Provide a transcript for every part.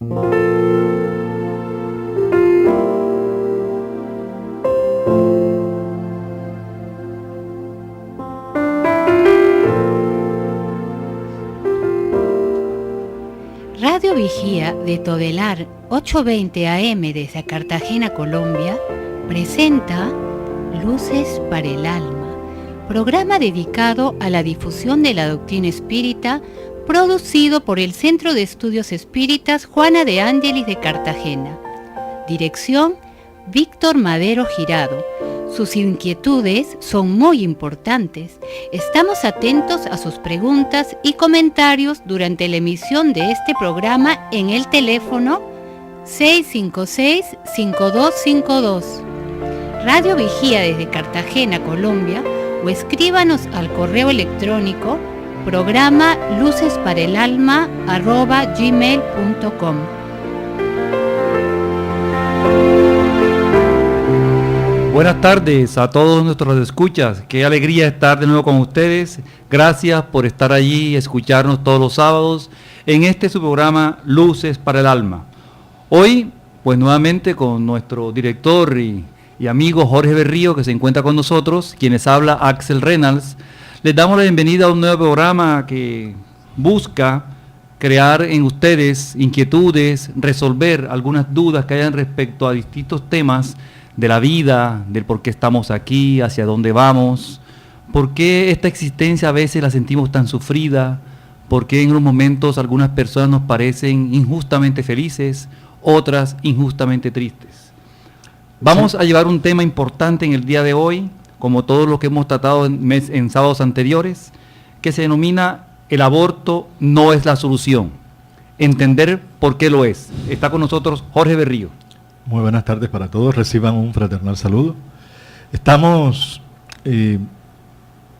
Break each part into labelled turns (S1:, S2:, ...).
S1: Radio Vigía de Todelar 820 AM desde Cartagena, Colombia, presenta Luces para el Alma, programa dedicado a la difusión de la doctrina espírita, producido por el Centro de Estudios Espíritas Juana de Ángelis de Cartagena. Dirección: Víctor Madero Girado. Sus inquietudes son muy importantes. Estamos atentos a sus preguntas y comentarios durante la emisión de este programa en el teléfono 656-5252. Radio Vigía desde Cartagena, Colombia, o escríbanos al correo electrónico programa lucesparaelalma@gmail.com.
S2: Buenas tardes a todos nuestros escuchas. Qué alegría estar de nuevo con ustedes. Gracias por estar allí y escucharnos todos los sábados en este su programa Luces para el Alma. Hoy, pues nuevamente con nuestro director y amigo Jorge Berrío, que se encuentra con nosotros, quienes habla Axel Reynolds. Les damos la bienvenida a un nuevo programa que busca crear en ustedes inquietudes, resolver algunas dudas que hayan respecto a distintos temas de la vida, del por qué estamos aquí, hacia dónde vamos, por qué esta existencia a veces la sentimos tan sufrida, por qué en unos momentos algunas personas nos parecen injustamente felices, otras injustamente tristes. Vamos a llevar un tema importante en el día de hoy, como todo lo que hemos tratado en sábados anteriores, que se denomina el aborto no es la solución. Entender por qué lo es. Está con nosotros Jorge Berrío.
S3: Muy buenas tardes para todos, reciban un fraternal saludo. Estamos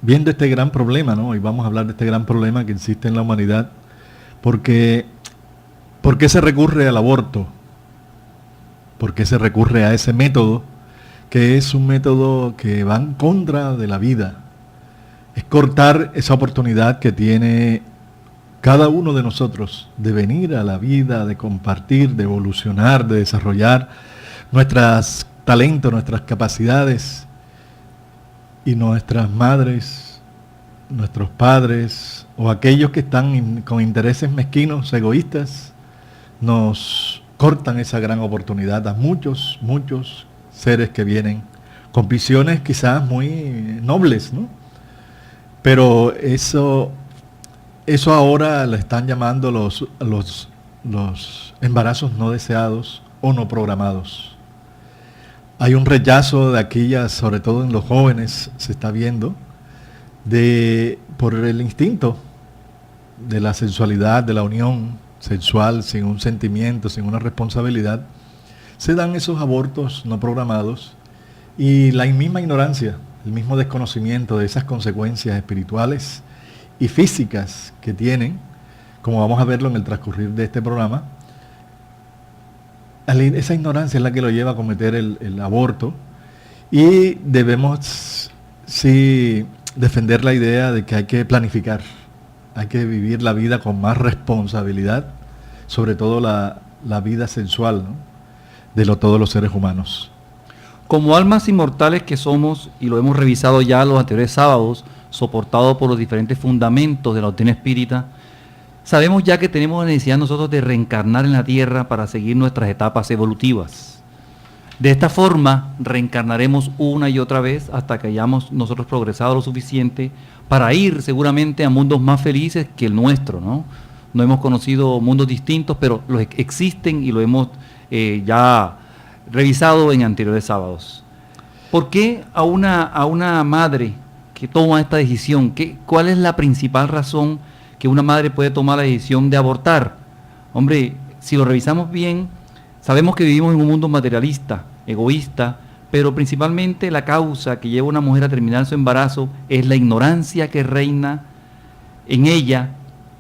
S3: viendo este gran problema, ¿no? Y vamos a hablar de este gran problema que existe en la humanidad. ¿Por qué se recurre al aborto? ¿Por qué se recurre a ese método, que es un método que va en contra de la vida? Es cortar esa oportunidad que tiene cada uno de nosotros de venir a la vida, de compartir, de evolucionar, de desarrollar nuestros talentos, nuestras capacidades, y nuestras madres, nuestros padres o aquellos que están con intereses mezquinos, egoístas, nos cortan esa gran oportunidad a muchos seres que vienen con visiones quizás muy nobles, ¿no? Pero eso ahora le están llamando los embarazos no deseados o no programados. Hay un rechazo de aquellas, sobre todo en los jóvenes, se está viendo, por el instinto de la sensualidad, de la unión sexual, sin un sentimiento, sin una responsabilidad, se dan esos abortos no programados, y la misma ignorancia, el mismo desconocimiento de esas consecuencias espirituales y físicas que tienen, como vamos a verlo en el transcurrir de este programa. Esa ignorancia es la que lo lleva a cometer el aborto, y debemos sí defender la idea de que hay que planificar, hay que vivir la vida con más responsabilidad, sobre todo la vida sensual, ¿no?, de todos los seres humanos.
S2: Como almas inmortales que somos, y lo hemos revisado ya los anteriores sábados, soportado por los diferentes fundamentos de la doctrina espírita, sabemos ya que tenemos la necesidad nosotros de reencarnar en la tierra para seguir nuestras etapas evolutivas. De esta forma reencarnaremos una y otra vez hasta que hayamos nosotros progresado lo suficiente para ir seguramente a mundos más felices que el nuestro, ¿no? No hemos conocido mundos distintos, pero los existen y lo hemos ya revisado en anteriores sábados. ¿Por qué a una madre que toma esta decisión? ¿Cuál es la principal razón que una madre puede tomar la decisión de abortar? Hombre, si lo revisamos bien, sabemos que vivimos en un mundo materialista, egoísta, pero principalmente la causa que lleva a una mujer a terminar su embarazo es la ignorancia que reina en ella,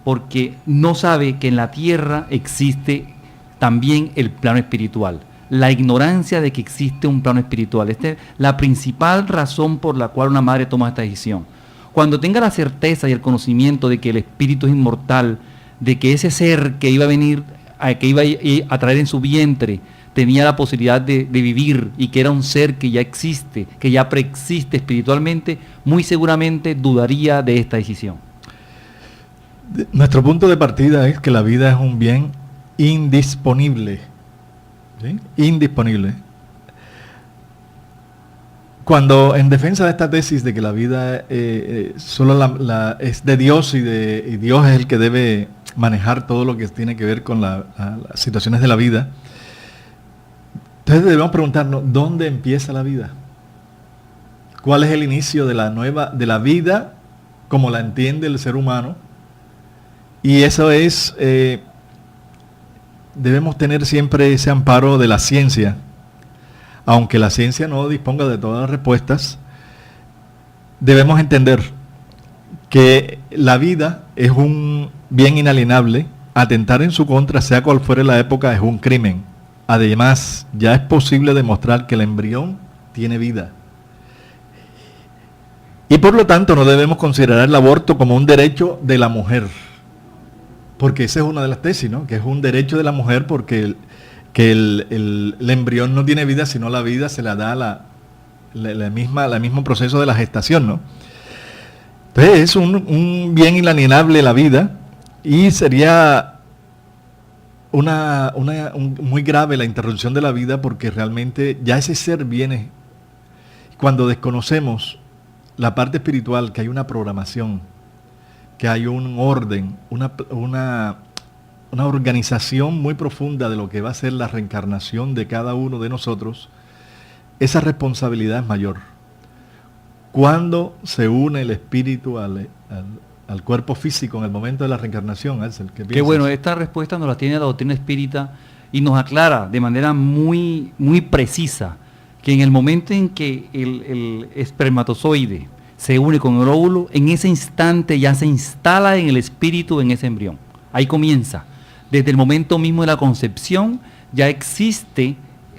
S2: porque no sabe que en la tierra existe también el plano espiritual. La ignorancia de que existe un plano espiritual. Esta es la principal razón por la cual una madre toma esta decisión. Cuando tenga la certeza y el conocimiento de que el espíritu es inmortal, de que ese ser que iba a venir que iba a traer en su vientre tenía la posibilidad de vivir y que era un ser que ya existe, que ya preexiste espiritualmente, muy seguramente dudaría de esta decisión.
S3: Nuestro punto de partida es que la vida es un bien indisponible, ¿sí? Indisponible. Cuando en defensa de esta tesis de que la vida solo es de Dios y Dios es el que debe manejar todo lo que tiene que ver con las situaciones de la vida, entonces debemos preguntarnos, ¿dónde empieza la vida? ¿Cuál es el inicio de la vida como la entiende el ser humano? Y eso es, debemos tener siempre ese amparo de la ciencia. Aunque la ciencia no disponga de todas las respuestas, debemos entender que la vida es un bien inalienable. Atentar en su contra, sea cual fuere la época, es un crimen. Además, ya es posible demostrar que el embrión tiene vida. Y por lo tanto no debemos considerar el aborto como un derecho de la mujer. Porque esa es una de las tesis, ¿no? Que es un derecho de la mujer porque el embrión no tiene vida, sino la vida se la da el mismo proceso de la gestación, ¿no? Entonces es un bien inalienable la vida y sería muy grave la interrupción de la vida porque realmente ya ese ser viene. Cuando desconocemos la parte espiritual, que hay una programación, que hay un orden, una organización muy profunda de lo que va a ser la reencarnación de cada uno de nosotros, esa responsabilidad es mayor. Cuando se une el espíritu al cuerpo físico en el momento de la reencarnación, Axel, ¿qué piensas?
S2: Qué bueno, esta respuesta nos la tiene la doctrina espírita y nos aclara de manera muy, muy precisa que en el momento en que el espermatozoide se une con el óvulo, en ese instante ya se instala en el espíritu, en ese embrión. Ahí comienza. Desde el momento mismo de la concepción ya existe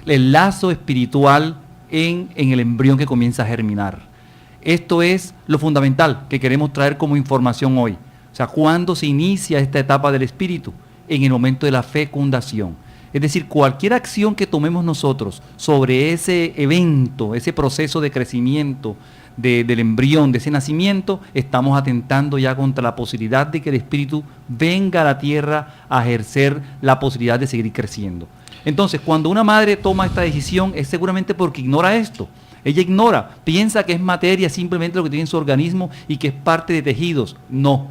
S2: el lazo espiritual en el embrión que comienza a germinar. Esto es lo fundamental que queremos traer como información hoy. O sea, ¿cuándo se inicia esta etapa del espíritu? En el momento de la fecundación. Es decir, cualquier acción que tomemos nosotros sobre ese evento, ese proceso de crecimiento del embrión, de ese nacimiento, estamos atentando ya contra la posibilidad de que el espíritu venga a la tierra a ejercer la posibilidad de seguir creciendo. Entonces, cuando una madre toma esta decisión es seguramente porque ignora esto. Ella ignora, piensa que es materia simplemente lo que tiene en su organismo y que es parte de tejidos. No,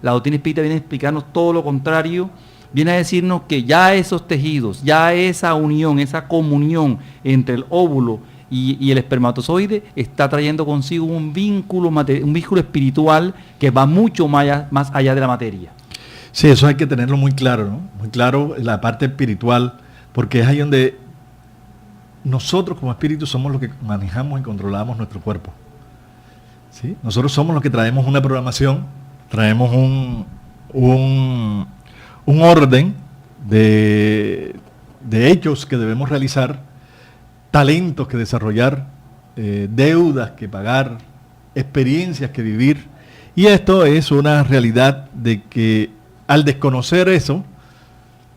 S2: la doctrina espírita viene a explicarnos todo lo contrario, viene a decirnos que ya esos tejidos, ya esa unión, esa comunión entre el óvulo y el espermatozoide está trayendo consigo un vínculo espiritual que va mucho más allá de la materia.
S3: Sí, eso hay que tenerlo muy claro, ¿no? Muy claro la parte espiritual, porque es ahí donde nosotros como espíritus somos los que manejamos y controlamos nuestro cuerpo. ¿Sí? Nosotros somos los que traemos una programación, traemos un orden de hechos que debemos realizar, talentos que desarrollar, deudas que pagar, experiencias que vivir. Y esto es una realidad de que al desconocer eso,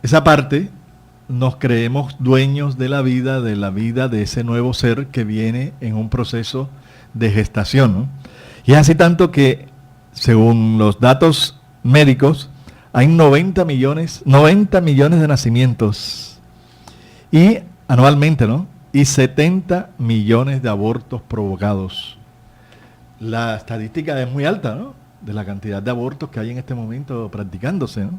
S3: esa parte, nos creemos dueños de la vida de ese nuevo ser que viene en un proceso de gestación, ¿no? Y es así tanto que, según los datos médicos, hay 90 millones de nacimientos y anualmente, ¿no? Y 70 millones de abortos provocados. La estadística es muy alta, ¿no? De la cantidad de abortos que hay en este momento practicándose, ¿no?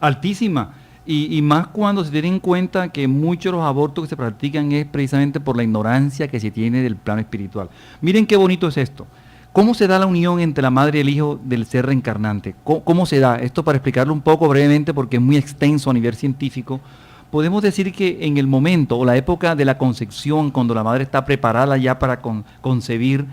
S2: Altísima. Y más cuando se tiene en cuenta que muchos de los abortos que se practican es precisamente por la ignorancia que se tiene del plano espiritual. Miren qué bonito es esto. ¿Cómo se da la unión entre la madre y el hijo del ser reencarnante? ¿Cómo se da? Esto para explicarlo un poco brevemente porque es muy extenso a nivel científico. Podemos decir que en el momento o la época de la concepción, cuando la madre está preparada ya para concebir,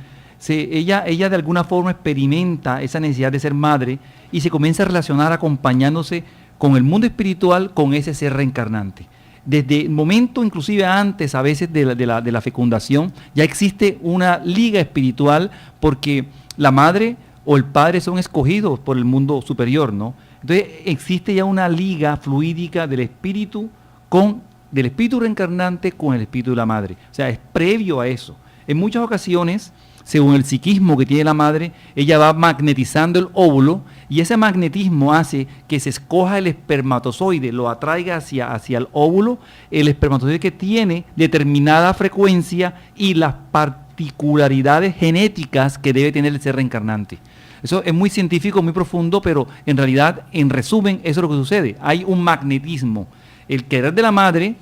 S2: ella de alguna forma experimenta esa necesidad de ser madre y se comienza a relacionar acompañándose con el mundo espiritual, con ese ser reencarnante. Desde el momento, inclusive antes, a veces de la fecundación, ya existe una liga espiritual porque la madre o el padre son escogidos por el mundo superior, ¿no? Entonces existe ya una liga fluídica del espíritu reencarnante con el espíritu de la madre. O sea, es previo a eso. En muchas ocasiones, según el psiquismo que tiene la madre, ella va magnetizando el óvulo y ese magnetismo hace que se escoja el espermatozoide, lo atraiga hacia el óvulo, el espermatozoide que tiene determinada frecuencia y las particularidades genéticas que debe tener el ser reencarnante. Eso es muy científico, muy profundo, pero en realidad, en resumen, eso es lo que sucede. Hay un magnetismo. El querer de la madre,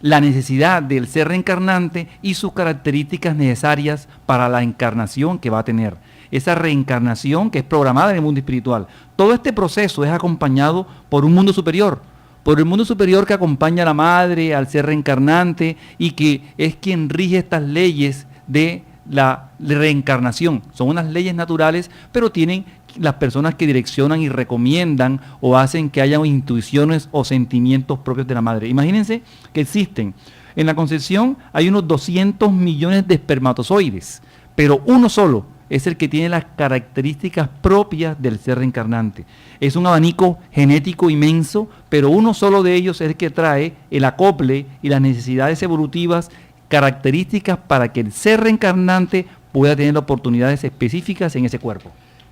S2: la necesidad del ser reencarnante y sus características necesarias para la encarnación que va a tener. Esa reencarnación que es programada en el mundo espiritual. Todo este proceso es acompañado por un mundo superior, por el mundo superior que acompaña a la madre, al ser reencarnante y que es quien rige estas leyes de la reencarnación. Son unas leyes naturales, pero tienen las personas que direccionan y recomiendan o hacen que haya intuiciones o sentimientos propios de la madre. Imagínense que existen, en la concepción hay unos 200 millones de espermatozoides, pero uno solo es el que tiene las características propias del ser reencarnante. Es un abanico genético inmenso, pero uno solo de ellos es el que trae el acople y las necesidades evolutivas características para que el ser reencarnante pueda tener oportunidades específicas en ese cuerpo.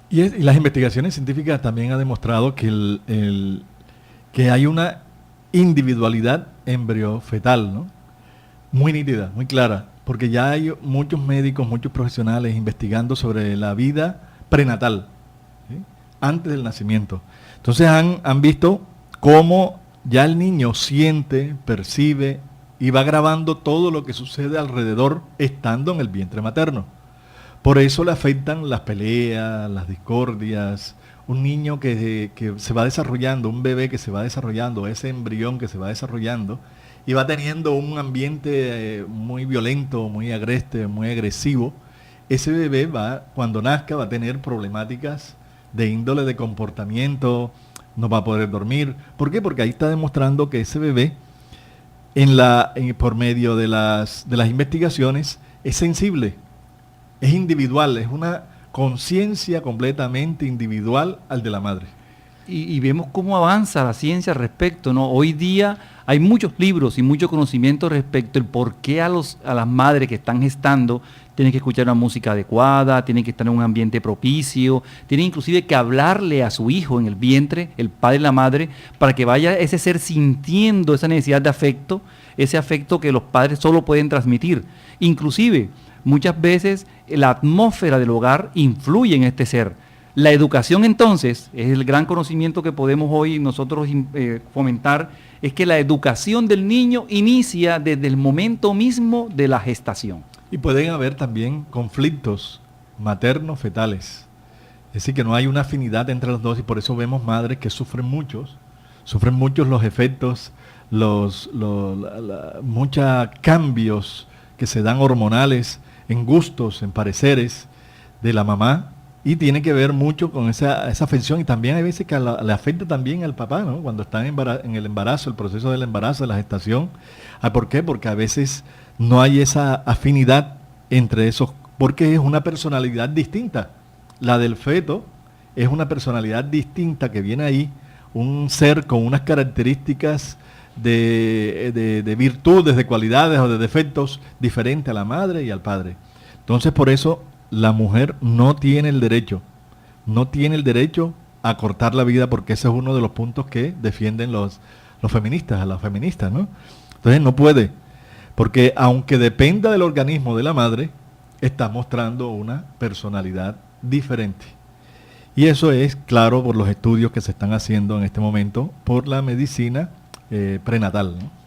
S3: Y las investigaciones científicas también han demostrado que, que hay una individualidad embriofetal, ¿no? Muy nítida, muy clara, porque ya hay muchos médicos, muchos profesionales investigando sobre la vida prenatal, ¿sí? Antes del nacimiento. Entonces han visto cómo ya el niño siente, percibe y va grabando todo lo que sucede alrededor estando en el vientre materno. Por eso le afectan las peleas, las discordias, un niño que se va desarrollando, un bebé que se va desarrollando, ese embrión que se va desarrollando y va teniendo un ambiente muy violento, muy agreste, muy agresivo. Ese bebé cuando nazca va a tener problemáticas de índole de comportamiento, no va a poder dormir. ¿Por qué? Porque ahí está demostrando que ese bebé por medio de las investigaciones es sensible, es individual, es una conciencia completamente individual al de la madre.
S2: Y vemos cómo avanza la ciencia al respecto, ¿no? Hoy día hay muchos libros y mucho conocimiento respecto al por qué a las madres que están gestando tienen que escuchar una música adecuada, tienen que estar en un ambiente propicio, tienen inclusive que hablarle a su hijo en el vientre, el padre y la madre, para que vaya ese ser sintiendo esa necesidad de afecto, ese afecto que los padres solo pueden transmitir. Inclusive, muchas veces la atmósfera del hogar influye en este ser. La educación entonces, es el gran conocimiento que podemos hoy nosotros fomentar, es que la educación del niño inicia desde el momento mismo de la gestación.
S3: Y pueden haber también conflictos materno-fetales. Es decir, que no hay una afinidad entre los dos y por eso vemos madres que sufren muchos los efectos, muchos cambios que se dan hormonales en gustos, en pareceres de la mamá. Y tiene que ver mucho con esa afección y también hay veces que le afecta también al papá, ¿no? Cuando está en el embarazo, el proceso del embarazo, de la gestación. ¿Por qué? Porque a veces no hay esa afinidad entre esos, porque es una personalidad distinta. La del feto es una personalidad distinta que viene ahí, un ser con unas características de virtudes, de cualidades o de defectos diferentes a la madre y al padre. Entonces por eso la mujer no tiene el derecho a cortar la vida, porque ese es uno de los puntos que defienden los feministas, a las feministas, ¿no? Entonces no puede, porque aunque dependa del organismo de la madre, está mostrando una personalidad diferente. Y eso es claro por los estudios que se están haciendo en este momento por la medicina prenatal, ¿no?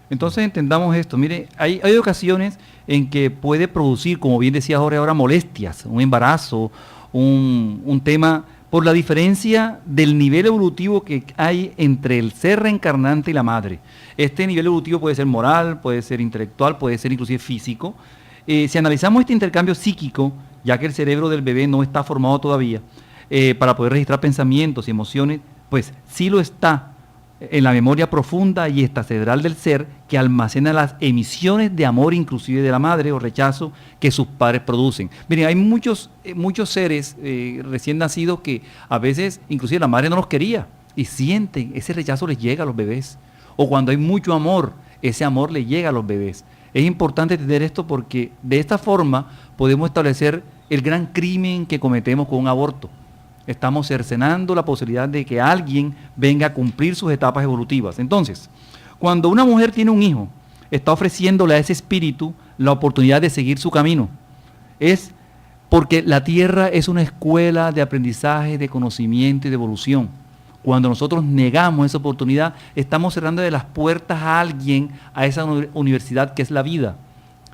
S2: Entonces entendamos esto. Mire, hay ocasiones en que puede producir, como bien decía Jorge ahora, molestias, un embarazo, un tema, por la diferencia del nivel evolutivo que hay entre el ser reencarnante y la madre. Este nivel evolutivo puede ser moral, puede ser intelectual, puede ser inclusive físico. Si analizamos este intercambio psíquico, ya que el cerebro del bebé no está formado todavía, para poder registrar pensamientos y emociones, pues sí lo está en la memoria profunda y estacedral del ser, que almacena las emisiones de amor inclusive de la madre o rechazo que sus padres producen. Miren, hay muchos seres recién nacidos que a veces inclusive la madre no los quería y sienten, ese rechazo les llega a los bebés. O cuando hay mucho amor, ese amor le llega a los bebés. Es importante entender esto porque de esta forma podemos establecer el gran crimen que cometemos con un aborto. Estamos cercenando la posibilidad de que alguien venga a cumplir sus etapas evolutivas. Entonces, cuando una mujer tiene un hijo, está ofreciéndole a ese espíritu la oportunidad de seguir su camino. Es porque la tierra es una escuela de aprendizaje, de conocimiento y de evolución. Cuando nosotros negamos esa oportunidad, estamos cerrando de las puertas a alguien, a esa universidad que es la vida.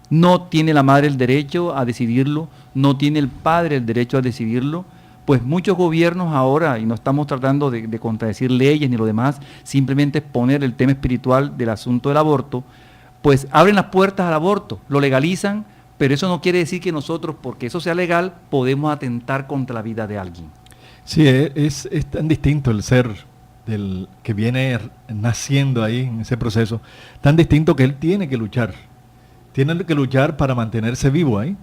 S2: No tiene la madre el derecho a decidirlo, no tiene el padre el derecho a decidirlo, pues muchos gobiernos ahora, y no estamos tratando de contradecir leyes ni lo demás, simplemente poner el tema espiritual del asunto del aborto, pues abren las puertas al aborto, lo legalizan, pero eso no quiere decir que nosotros, porque eso sea legal, podemos atentar contra la vida de alguien.
S3: Sí, es tan distinto el ser del que viene naciendo ahí en ese proceso, tan distinto que él tiene que luchar. Tiene que luchar para mantenerse vivo ahí.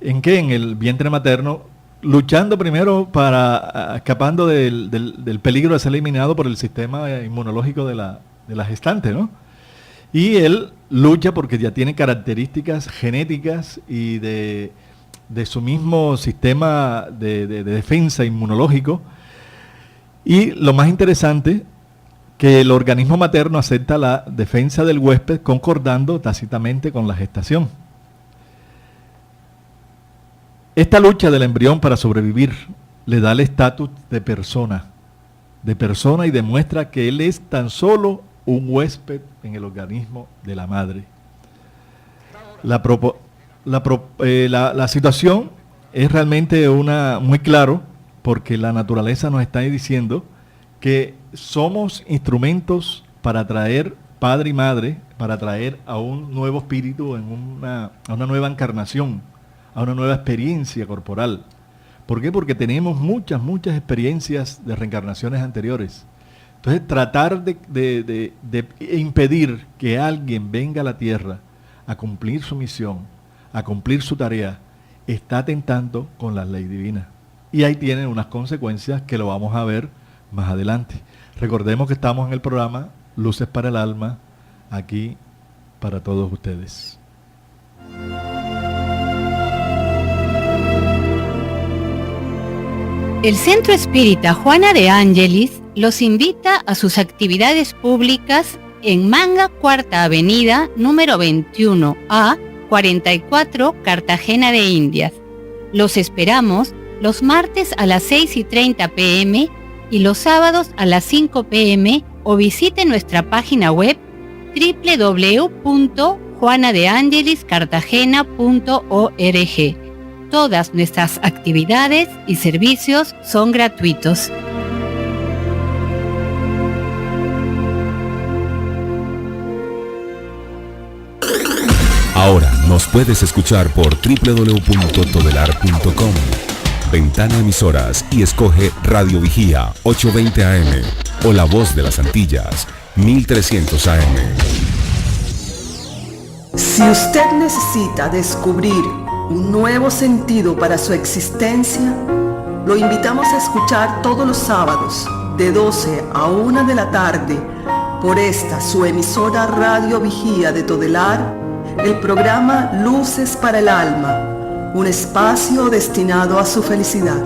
S3: ¿En qué? En el vientre materno, luchando primero para escapando del peligro de ser eliminado por el sistema inmunológico de la gestante, ¿no? Y él lucha porque ya tiene características genéticas y de su mismo sistema de defensa inmunológico. Y lo más interesante, que el organismo materno acepta la defensa del huésped concordando tácitamente con la gestación. Esta lucha del embrión para sobrevivir le da el estatus de persona y demuestra que él es tan solo un huésped en el organismo de la madre. La situación es realmente muy claro porque la naturaleza nos está diciendo que somos instrumentos para atraer padre y madre, para atraer a un nuevo espíritu, a una nueva encarnación, a una nueva experiencia corporal. ¿Por qué? Porque tenemos muchas experiencias de reencarnaciones anteriores. Entonces, tratar de impedir que alguien venga a la Tierra a cumplir su misión, a cumplir su tarea, está atentando con la ley divina. Y ahí tienen unas consecuencias que lo vamos a ver más adelante. Recordemos que estamos en el programa Luces para el Alma, aquí para todos ustedes.
S1: El Centro Espírita Juana de Ángelis los invita a sus actividades públicas en Manga, Cuarta Avenida, número 21A, 44, Cartagena de Indias. Los esperamos los martes a las 6:30 p.m. y los sábados a las 5 p.m. o visite nuestra página web www.juanadeangeliscartagena.org. Todas nuestras actividades y servicios son gratuitos.
S4: Ahora nos puedes escuchar por www.todelar.com. Ventana Emisoras y escoge Radio Vigía 820 AM o La Voz de las Antillas 1300 AM.
S5: Si usted necesita descubrir un nuevo sentido para su existencia, lo invitamos a escuchar todos los sábados de 12 a 1 de la tarde por esta su emisora Radio Vigía de Todelar, el programa Luces para el Alma, un espacio destinado a su felicidad.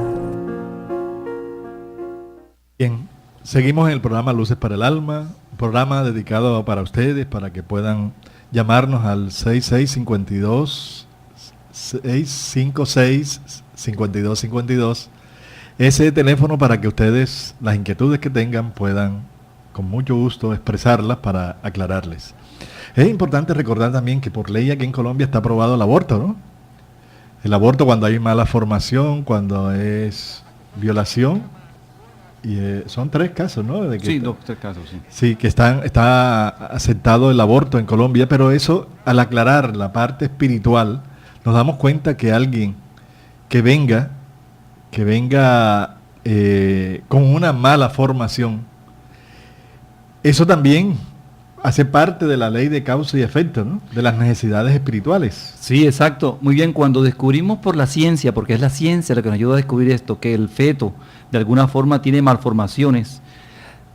S3: Bien, seguimos en el programa Luces para el Alma, un programa dedicado para ustedes, para que puedan llamarnos al 656-5252, ese teléfono para que ustedes, las inquietudes que tengan, puedan con mucho gusto expresarlas para aclararles. Es importante recordar también que por ley aquí en Colombia está aprobado el aborto, ¿no? El aborto cuando hay mala formación, cuando es violación, y son 3 casos, ¿no?
S2: Sí, 3 casos, sí.
S3: Sí, que está aceptado el aborto en Colombia, pero eso, al aclarar la parte espiritual, nos damos cuenta que alguien que venga con una mala formación, eso también hace parte de la ley de causa y efecto, ¿no? De las necesidades espirituales.
S2: Sí, exacto. Muy bien, cuando descubrimos por la ciencia, porque es la ciencia la que nos ayuda a descubrir esto, que el feto de alguna forma tiene malformaciones,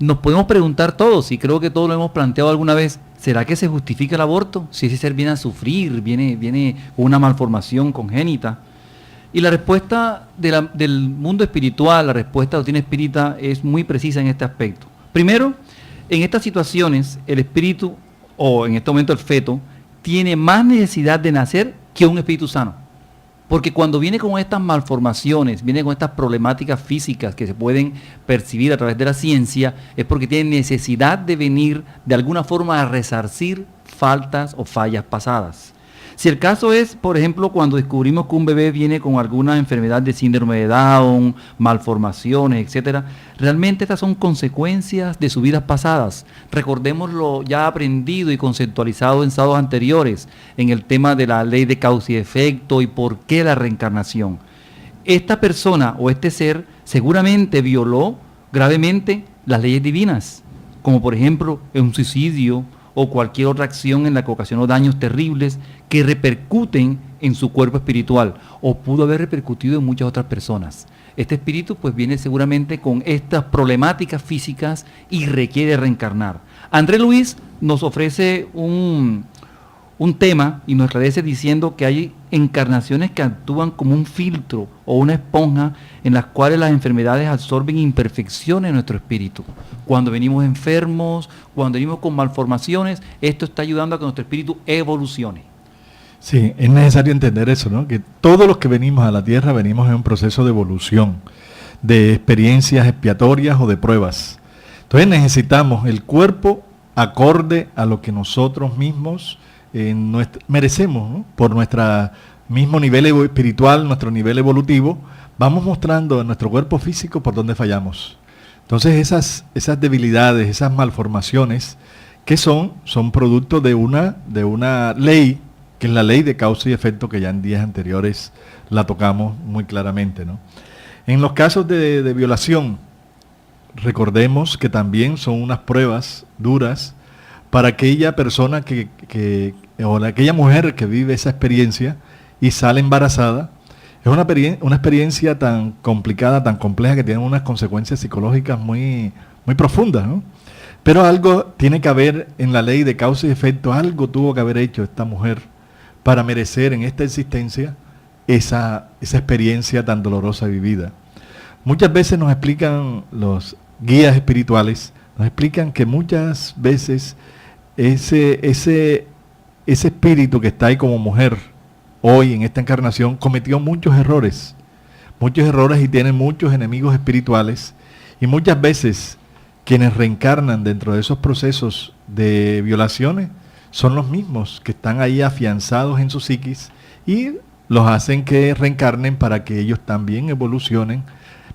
S2: nos podemos preguntar todos, y creo que todos lo hemos planteado alguna vez, ¿será que se justifica el aborto? Si ese ser viene a sufrir, viene con una malformación congénita. Y la respuesta del mundo espiritual, la respuesta de la doctrina espírita es muy precisa en este aspecto. Primero, en estas situaciones, el espíritu, o en este momento el feto, tiene más necesidad de nacer que un espíritu sano. Porque cuando viene con estas malformaciones, viene con estas problemáticas físicas que se pueden percibir a través de la ciencia, es porque tiene necesidad de venir de alguna forma a resarcir faltas o fallas pasadas. Si el caso es, por ejemplo, cuando descubrimos que un bebé viene con alguna enfermedad de síndrome de Down, malformaciones, etcétera, realmente estas son consecuencias de sus vidas pasadas. Recordemos lo ya aprendido y conceptualizado en sábados anteriores en el tema de la ley de causa y efecto y por qué la reencarnación. Esta persona o este ser seguramente violó gravemente las leyes divinas, como por ejemplo un suicidio o cualquier otra acción en la que ocasionó daños terribles que repercuten en su cuerpo espiritual, o pudo haber repercutido en muchas otras personas. Este espíritu pues viene seguramente con estas problemáticas físicas y requiere reencarnar. André Luis nos ofrece un tema y nos esclarece diciendo que hay encarnaciones que actúan como un filtro o una esponja en las cuales las enfermedades absorben imperfecciones en nuestro espíritu. Cuando venimos enfermos, cuando venimos con malformaciones, esto está ayudando a que nuestro espíritu evolucione.
S3: Sí, es necesario entender eso, ¿no? Que todos los que venimos a la Tierra venimos en un proceso de evolución, de experiencias expiatorias o de pruebas. Entonces necesitamos el cuerpo acorde a lo que nosotros mismos merecemos, ¿no? Por nuestro mismo nivel espiritual, nuestro nivel evolutivo, vamos mostrando en nuestro cuerpo físico por dónde fallamos. Entonces esas debilidades, esas malformaciones, que son producto de una ley, que es la ley de causa y efecto, que ya en días anteriores la tocamos muy claramente, ¿no? En los casos de violación, recordemos que también son unas pruebas duras para aquella persona o aquella mujer que vive esa experiencia y sale embarazada. Es una experiencia tan complicada, tan compleja, que tiene unas consecuencias psicológicas muy, muy profundas, ¿no? Pero algo tiene que haber en la ley de causa y efecto, algo tuvo que haber hecho esta mujer para merecer en esta existencia esa experiencia tan dolorosa vivida. Muchas veces nos explican los guías espirituales, nos explican que muchas veces ese espíritu que está ahí como mujer hoy en esta encarnación cometió muchos errores y tiene muchos enemigos espirituales, y muchas veces quienes reencarnan dentro de esos procesos de violaciones son los mismos que están ahí afianzados en su psiquis y los hacen que reencarnen para que ellos también evolucionen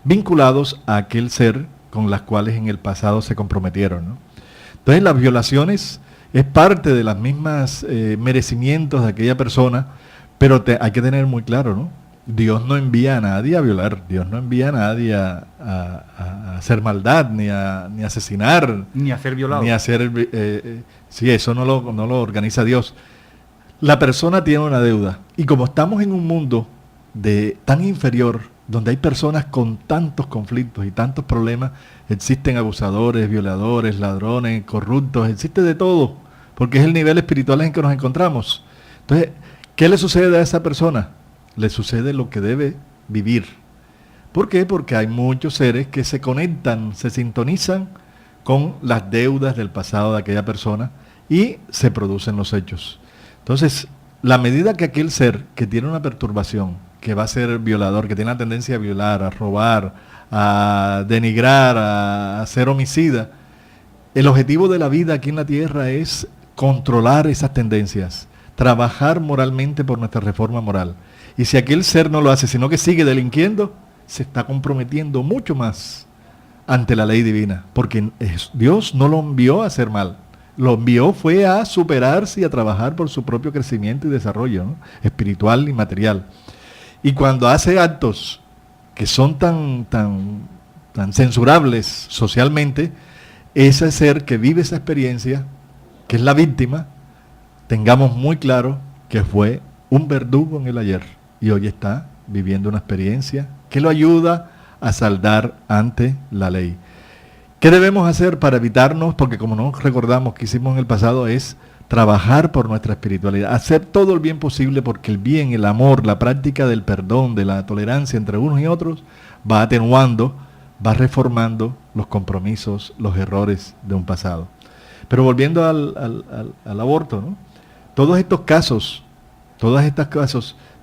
S3: vinculados a aquel ser con las cuales en el pasado se comprometieron, ¿no? Entonces las violaciones es parte de las mismas merecimientos de aquella persona, pero hay que tener muy claro, ¿no? Dios no envía a nadie a violar, Dios no envía a nadie a hacer maldad, ni a asesinar,
S2: ni a ser violado,
S3: ni a hacer, sí, eso no lo organiza Dios. La persona tiene una deuda, y como estamos en un mundo tan inferior, donde hay personas con tantos conflictos y tantos problemas, existen abusadores, violadores, ladrones, corruptos, existe de todo, porque es el nivel espiritual en que nos encontramos. Entonces, ¿qué le sucede a esa persona? Le sucede lo que debe vivir. ¿Por qué? Porque hay muchos seres que se conectan, se sintonizan con las deudas del pasado de aquella persona y se producen los hechos. Entonces, la medida que aquel ser que tiene una perturbación, que va a ser violador, que tiene la tendencia a violar, a robar, a denigrar, a ser homicida, el objetivo de la vida aquí en la tierra es controlar esas tendencias, trabajar moralmente por nuestra reforma moral. Y si aquel ser no lo hace, sino que sigue delinquiendo, se está comprometiendo mucho más ante la ley divina, porque Dios no lo envió a hacer mal, lo envió fue a superarse y a trabajar por su propio crecimiento y desarrollo, ¿no? Espiritual y material. Y cuando hace actos que son tan censurables socialmente, ese ser que vive esa experiencia, que es la víctima, tengamos muy claro que fue un verdugo en el ayer y hoy está viviendo una experiencia que lo ayuda a saldar ante la ley. ¿Qué debemos hacer para evitarnos? Porque como no recordamos que hicimos en el pasado, es trabajar por nuestra espiritualidad, hacer todo el bien posible porque el bien, el amor, la práctica del perdón, de la tolerancia entre unos y otros, va atenuando, va reformando los compromisos, los errores de un pasado. Pero volviendo al aborto, ¿no? Todos estos casos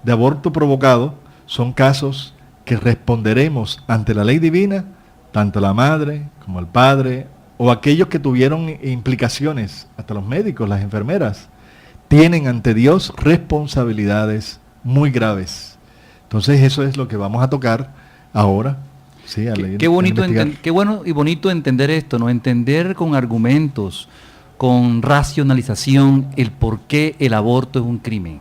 S3: de aborto provocado son casos que responderemos ante la ley divina, tanto la madre como el padre, o aquellos que tuvieron implicaciones, hasta los médicos, las enfermeras, tienen ante Dios responsabilidades muy graves. Entonces eso es lo que vamos a tocar ahora. Sí,
S2: qué bueno y bonito entender esto, ¿no? Entender con argumentos, con racionalización, el por qué el aborto es un crimen.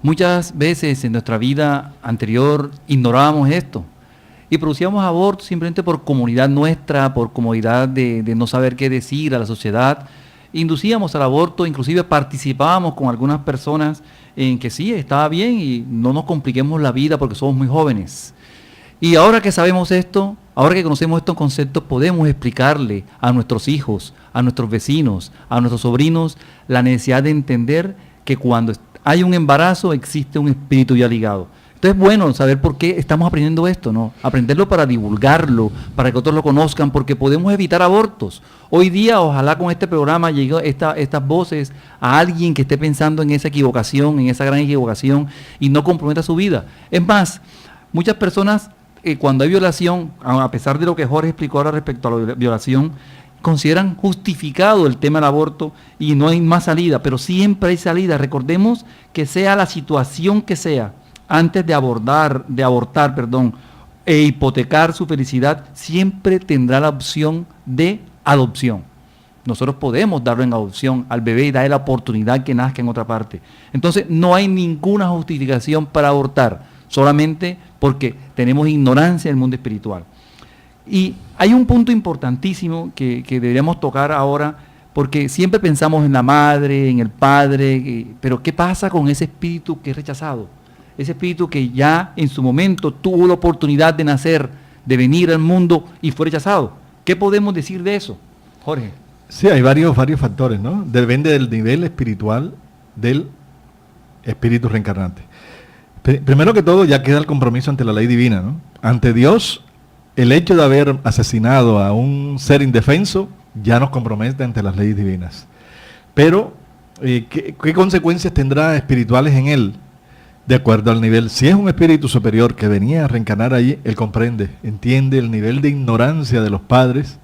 S2: Muchas veces en nuestra vida anterior ignorábamos esto y producíamos abortos simplemente por comodidad nuestra, por comodidad de no saber qué decir a la sociedad. Inducíamos al aborto, inclusive participábamos con algunas personas en que sí, estaba bien y no nos compliquemos la vida porque somos muy jóvenes. Y ahora que sabemos esto, ahora que conocemos estos conceptos, podemos explicarle a nuestros hijos, a nuestros vecinos, a nuestros sobrinos, la necesidad de entender que cuando hay un embarazo existe un espíritu ya ligado. Entonces es bueno saber por qué estamos aprendiendo esto, ¿no? Aprenderlo para divulgarlo, para que otros lo conozcan, porque podemos evitar abortos. Hoy día, ojalá con este programa lleguen estas voces a alguien que esté pensando en esa equivocación, en esa gran equivocación, y no comprometa su vida. Es más, muchas personas, cuando hay violación, a pesar de lo que Jorge explicó ahora respecto a la violación, consideran justificado el tema del aborto y no hay más salida, pero siempre hay salida. Recordemos que sea la situación que sea, antes de abortar, e hipotecar su felicidad, siempre tendrá la opción de adopción. Nosotros podemos darlo en adopción al bebé y darle la oportunidad que nazca en otra parte. Entonces no hay ninguna justificación para abortar, solamente porque tenemos ignorancia del mundo espiritual. Y hay un punto importantísimo que deberíamos tocar ahora, porque siempre pensamos en la madre, en el padre, pero ¿qué pasa con ese espíritu que es rechazado? Ese espíritu que ya en su momento tuvo la oportunidad de nacer, de venir al mundo y fue rechazado. ¿Qué podemos decir de eso, Jorge?
S3: Sí, hay varios factores, ¿no? Depende del nivel espiritual del espíritu reencarnante. Primero que todo, ya queda el compromiso ante la ley divina, ¿no? Ante Dios, el hecho de haber asesinado a un ser indefenso ya nos compromete ante las leyes divinas. Pero, ¿qué consecuencias tendrá espirituales en él? De acuerdo al nivel. Si es un espíritu superior que venía a reencarnar allí, él comprende, entiende el nivel de ignorancia de los padres,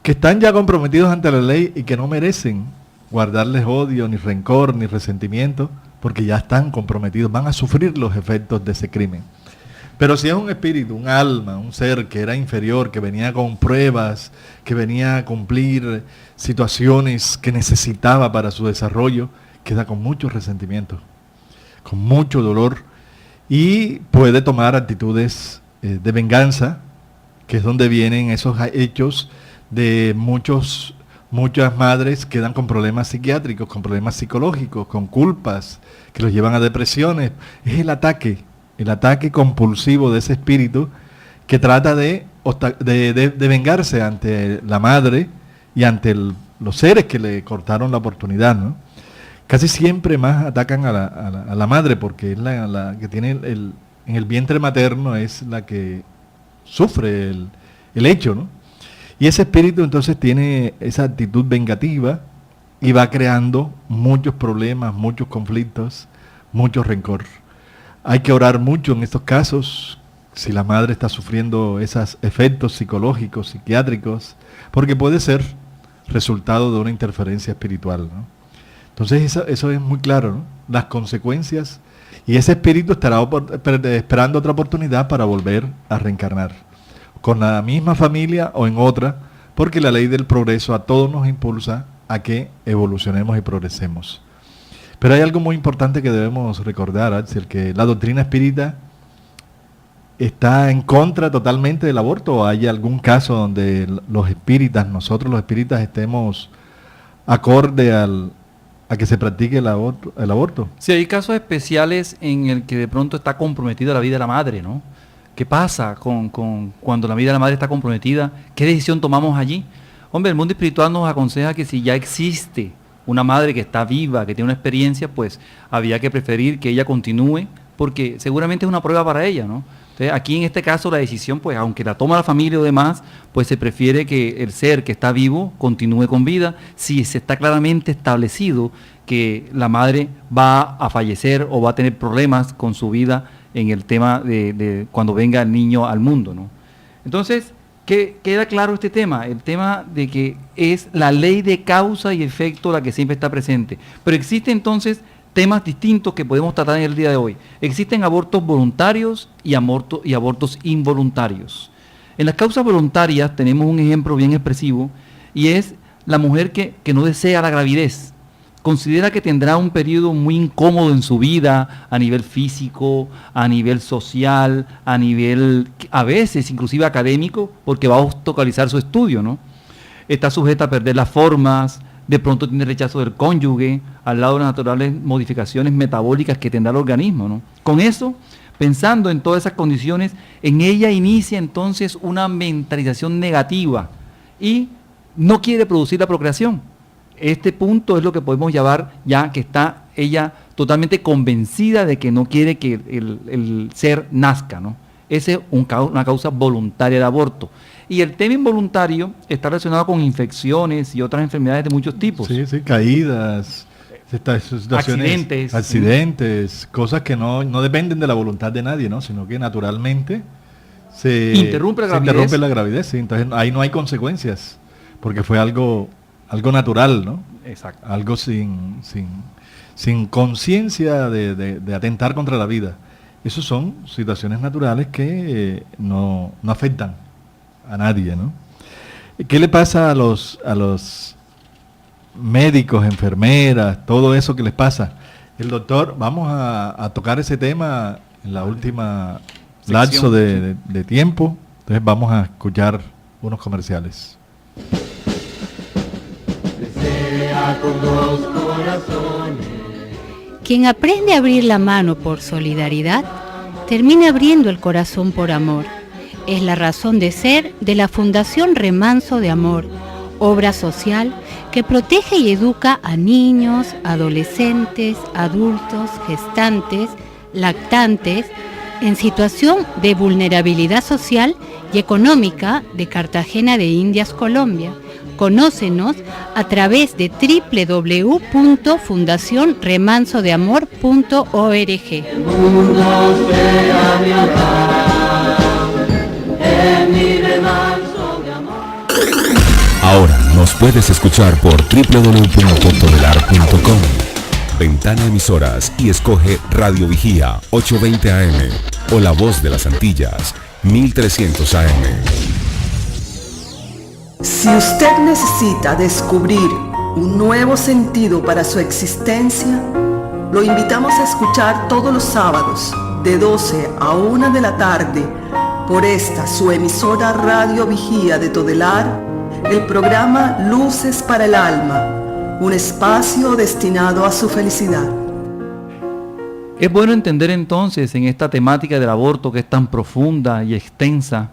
S3: que están ya comprometidos ante la ley y que no merecen guardarles odio, ni rencor, ni resentimiento, porque ya están comprometidos, van a sufrir los efectos de ese crimen. Pero si es un espíritu, un alma, un ser que era inferior, que venía con pruebas, que venía a cumplir situaciones que necesitaba para su desarrollo, queda con mucho resentimiento, con mucho dolor, y puede tomar actitudes de venganza, que es donde vienen esos hechos de muchas madres quedan con problemas psiquiátricos, con problemas psicológicos, con culpas que los llevan a depresiones. Es el ataque compulsivo de ese espíritu que trata de vengarse ante la madre y ante los seres que le cortaron la oportunidad, ¿no? Casi siempre más atacan a la madre, porque es la que tiene en el vientre materno, es la que sufre el hecho, ¿no? Y ese espíritu entonces tiene esa actitud vengativa y va creando muchos problemas, muchos conflictos, mucho rencor. Hay que orar mucho en estos casos, si la madre está sufriendo esos efectos psicológicos, psiquiátricos, porque puede ser resultado de una interferencia espiritual, ¿no? Entonces eso es muy claro, ¿no? Las consecuencias, y ese espíritu estará esperando otra oportunidad para volver a reencarnar, con la misma familia o en otra, porque la ley del progreso a todos nos impulsa a que evolucionemos y progresemos. Pero hay algo muy importante que debemos recordar, Axel, que la doctrina espírita está en contra totalmente del aborto, o hay algún caso donde nosotros los espíritas estemos acorde a que se practique el aborto.
S2: Sí, hay casos especiales en el que de pronto está comprometida la vida de la madre, ¿no? ¿Qué pasa cuando la vida de la madre está comprometida? ¿Qué decisión tomamos allí? Hombre, el mundo espiritual nos aconseja que si ya existe una madre que está viva, que tiene una experiencia, pues había que preferir que ella continúe, porque seguramente es una prueba para ella, ¿no? Entonces, aquí en este caso la decisión, pues aunque la toma la familia o demás, pues se prefiere que el ser que está vivo continúe con vida, si se está claramente establecido que la madre va a fallecer o va a tener problemas con su vida en el tema de cuando venga el niño al mundo, ¿no? Entonces, queda claro este tema, el tema de que es la ley de causa y efecto la que siempre está presente. Pero existe entonces temas distintos que podemos tratar en el día de hoy. Existen abortos voluntarios y abortos involuntarios. En las causas voluntarias tenemos un ejemplo bien expresivo y es la mujer que no desea la gravidez. Considera que tendrá un periodo muy incómodo en su vida, a nivel físico, a nivel social, a nivel, a veces inclusive académico, porque va a obstaculizar su estudio, ¿no? Está sujeta a perder las formas, de pronto tiene rechazo del cónyuge, al lado de las naturales modificaciones metabólicas que tendrá el organismo, ¿no? Con eso, pensando en todas esas condiciones, en ella inicia entonces una mentalización negativa y no quiere producir la procreación. Este punto es lo que podemos llamar ya que está ella totalmente convencida de que no quiere que el ser nazca, ¿no? Esa es una causa voluntaria de aborto. Y el tema involuntario está relacionado con infecciones y otras enfermedades de muchos tipos.
S3: Sí, caídas, accidentes, cosas que no dependen de la voluntad de nadie, ¿no? Sino que naturalmente se interrumpe la gravidez. Sí. Entonces ahí no hay consecuencias, porque fue algo natural, ¿no?
S2: Exacto.
S3: Algo sin conciencia de atentar contra la vida. Esas son situaciones naturales que no afectan a nadie, ¿no? ¿Qué le pasa a los médicos, enfermeras, todo eso que les pasa? El doctor, vamos a tocar ese tema en la última lapso de tiempo. Entonces vamos a escuchar unos comerciales.
S1: Con dos corazones. Quien aprende a abrir la mano por solidaridad, termina abriendo el corazón por amor. Es la razón de ser de la Fundación Remanso de Amor, obra social que protege y educa a niños, adolescentes, adultos, gestantes, lactantes, en situación de vulnerabilidad social y económica de Cartagena de Indias, Colombia. Conócenos a través de www.fundacionremansodeamor.org.
S4: Ahora nos puedes escuchar por www.todelar.com. Ventana Emisoras y escoge Radio Vigía 820 AM o La Voz de las Antillas 1300 AM.
S5: Si usted necesita descubrir un nuevo sentido para su existencia, lo invitamos a escuchar todos los sábados de 12 a 1 de la tarde por esta su emisora Radio Vigía de Todelar, el programa Luces para el Alma, un espacio destinado a su felicidad.
S2: Es bueno entender entonces en esta temática del aborto que es tan profunda y extensa,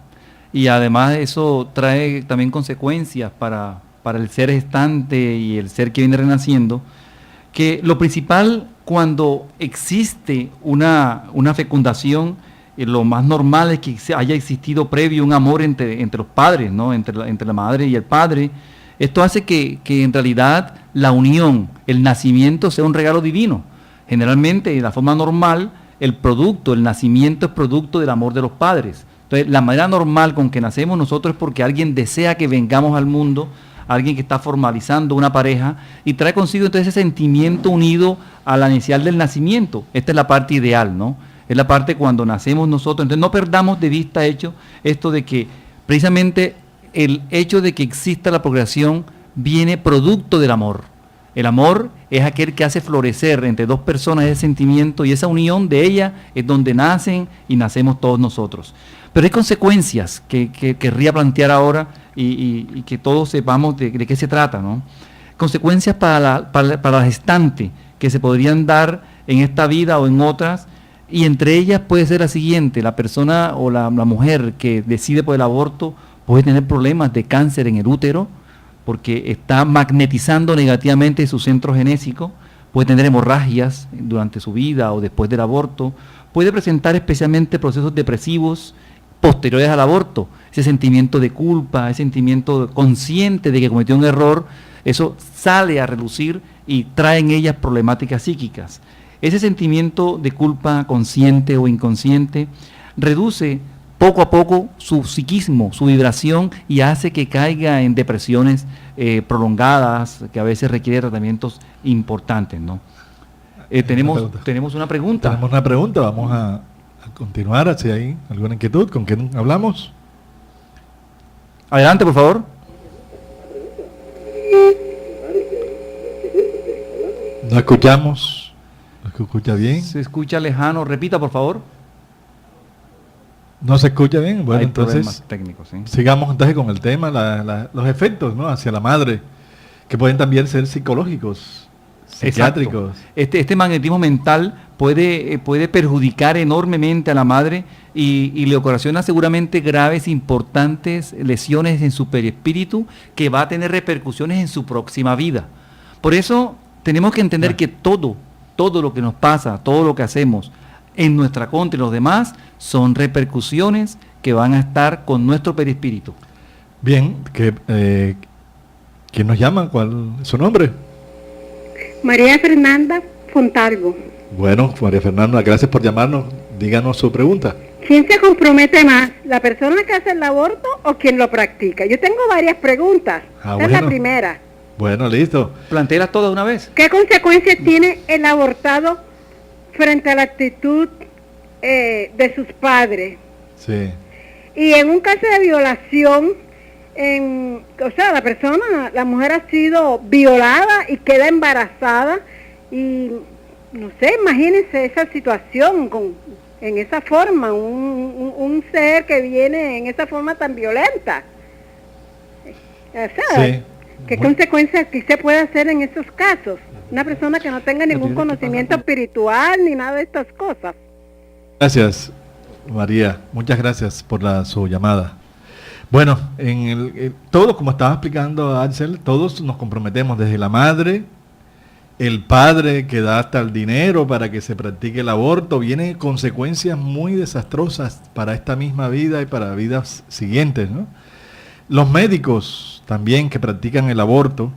S2: y además eso trae también consecuencias para el ser gestante y el ser que viene renaciendo, que lo principal cuando existe una fecundación, lo más normal es que haya existido previo un amor entre los padres, ¿no? entre la madre y el padre. Esto hace que en realidad la unión, el nacimiento sea un regalo divino. Generalmente, de la forma normal, el nacimiento es producto del amor de los padres. Entonces, la manera normal con que nacemos nosotros es porque alguien desea que vengamos al mundo, alguien que está formalizando una pareja y trae consigo entonces ese sentimiento unido a la inicial del nacimiento. Esta es la parte ideal, ¿no? Es la parte cuando nacemos nosotros. Entonces, no perdamos de vista esto de que precisamente el hecho de que exista la procreación viene producto del amor. El amor es aquel que hace florecer entre dos personas ese sentimiento y esa unión de ella es donde nacen y nacemos todos nosotros. Pero hay consecuencias que querría plantear ahora y que todos sepamos de qué se trata, ¿no? Consecuencias para la gestante que se podrían dar en esta vida o en otras Y entre ellas puede ser la siguiente: la persona o la mujer que decide por el aborto puede tener problemas de cáncer en el útero, porque está magnetizando negativamente su centro genésico, puede tener hemorragias durante su vida o después del aborto, puede presentar especialmente procesos depresivos posteriores al aborto, ese sentimiento de culpa, ese sentimiento consciente de que cometió un error, eso sale a relucir y trae en ellas problemáticas psíquicas. Ese sentimiento de culpa consciente o inconsciente reduce poco a poco su psiquismo, su vibración, y hace que caiga en depresiones prolongadas, que a veces requieren tratamientos importantes, ¿no? Tenemos una pregunta.
S3: Tenemos una pregunta, vamos a continuar, si hay alguna inquietud. ¿Con quién hablamos?
S2: Adelante, por favor.
S3: No escuchamos. ¿No se escucha bien?
S2: Se escucha lejano. Repita, por favor.
S3: ¿No se escucha bien? Bueno,
S2: hay
S3: entonces
S2: problemas técnicos, ¿sí?
S3: Sigamos entonces con el tema, los efectos, ¿no?, hacia la madre, que pueden también ser psicológicos, psiquiátricos.
S2: Este magnetismo mental puede perjudicar enormemente a la madre y le ocasiona seguramente graves, importantes lesiones en su perispíritu, que va a tener repercusiones en su próxima vida. Por eso tenemos que entender que todo lo que nos pasa, todo lo que hacemos en nuestra contra y los demás, son repercusiones que van a estar con nuestro perispíritu.
S3: Bien, ¿quién nos llama? ¿Cuál es su nombre?
S6: María Fernanda Fontalvo.
S3: Bueno, María Fernanda, gracias por llamarnos. Díganos su pregunta.
S6: ¿Quién se compromete más, la persona que hace el aborto o quien lo practica? Yo tengo varias preguntas. Esta es la primera.
S3: Bueno, listo.
S2: Plantéalas todas de una vez.
S6: ¿Qué consecuencias tiene el abortado frente a la actitud de sus padres?
S3: Sí.
S6: Y en un caso de violación, la mujer ha sido violada y queda embarazada, y no sé, imagínense esa situación en esa forma, un ser que viene en esa forma tan violenta. O sea,
S3: Sí.
S6: ¿qué consecuencias qué se puede hacer en esos casos? Una persona que no tenga ningún conocimiento espiritual ni nada de estas cosas.
S3: Gracias, María. Muchas gracias por su llamada. Bueno, todos, como estaba explicando Axel, todos nos comprometemos, desde la madre, el padre que da hasta el dinero para que se practique el aborto. Vienen consecuencias muy desastrosas para esta misma vida y para vidas siguientes, ¿no? Los médicos también que practican el aborto,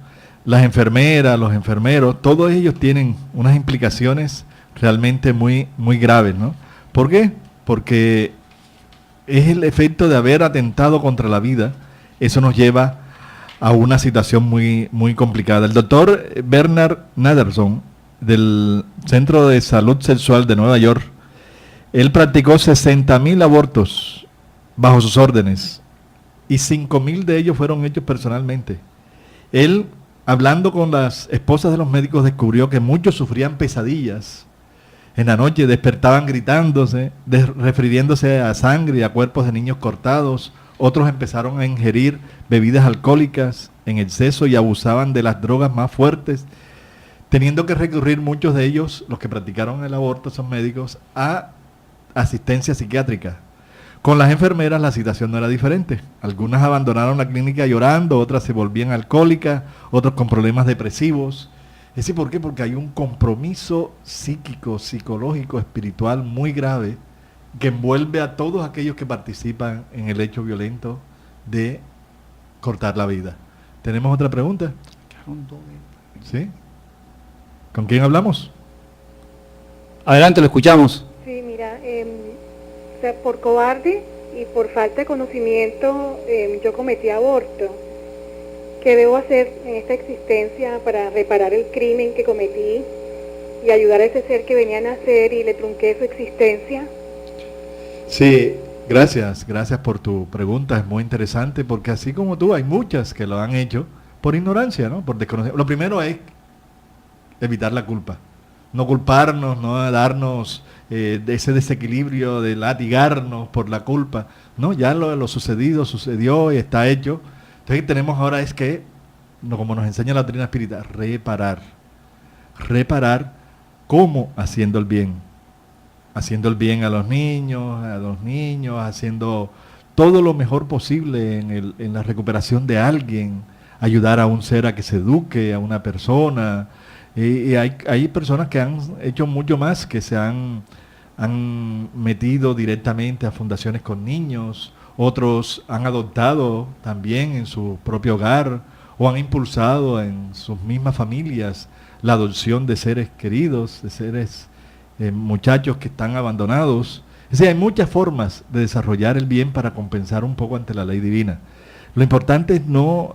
S3: las enfermeras, los enfermeros, todos ellos tienen unas implicaciones realmente muy, muy graves, ¿no? ¿Por qué? Porque es el efecto de haber atentado contra la vida. Eso nos lleva a una situación muy, muy complicada. El doctor Bernard Naderson, del Centro de Salud Sexual de Nueva York, él practicó 60,000 abortos bajo sus órdenes, y 5,000 de ellos fueron hechos personalmente. Él, hablando con las esposas de los médicos, descubrió que muchos sufrían pesadillas. En la noche despertaban gritándose, refiriéndose a sangre y a cuerpos de niños cortados. Otros empezaron a ingerir bebidas alcohólicas en exceso y abusaban de las drogas más fuertes, teniendo que recurrir muchos de ellos, los que practicaron el aborto, son médicos, a asistencia psiquiátrica. Con las enfermeras la situación no era diferente. Algunas abandonaron la clínica llorando, otras se volvían alcohólicas, otros con problemas depresivos. Es decir, ¿por qué? Porque hay un compromiso psíquico, psicológico, espiritual muy grave que envuelve a todos aquellos que participan en el hecho violento de cortar la vida. ¿Tenemos otra pregunta? ¿Sí? ¿Con quién hablamos?
S2: Adelante, lo escuchamos.
S6: Sí, mira, por cobarde y por falta de conocimiento yo cometí aborto. ¿Qué debo hacer en esta existencia para reparar el crimen que cometí y ayudar a ese ser que venía a nacer y le trunqué su existencia?
S3: Sí, gracias por tu pregunta, es muy interesante, porque así como tú, hay muchas que lo han hecho por ignorancia, ¿no? Por desconocimiento. Lo primero es evitar la culpa, no culparnos, no darnos de ese desequilibrio de latigarnos por la culpa, ¿no? Ya lo sucedido, sucedió y está hecho. Entonces tenemos ahora es que, como nos enseña la doctrina espírita, reparar. ¿Cómo? Haciendo el bien. haciendo el bien a los niños, haciendo todo lo mejor posible en la recuperación de alguien, ayudar a un ser a que se eduque, a una persona. Y hay personas que han hecho mucho más, que se han metido directamente a fundaciones con niños, otros han adoptado también en su propio hogar o han impulsado en sus mismas familias la adopción de seres queridos, de seres muchachos que están abandonados. Es decir, hay muchas formas de desarrollar el bien para compensar un poco ante la ley divina. Lo importante es no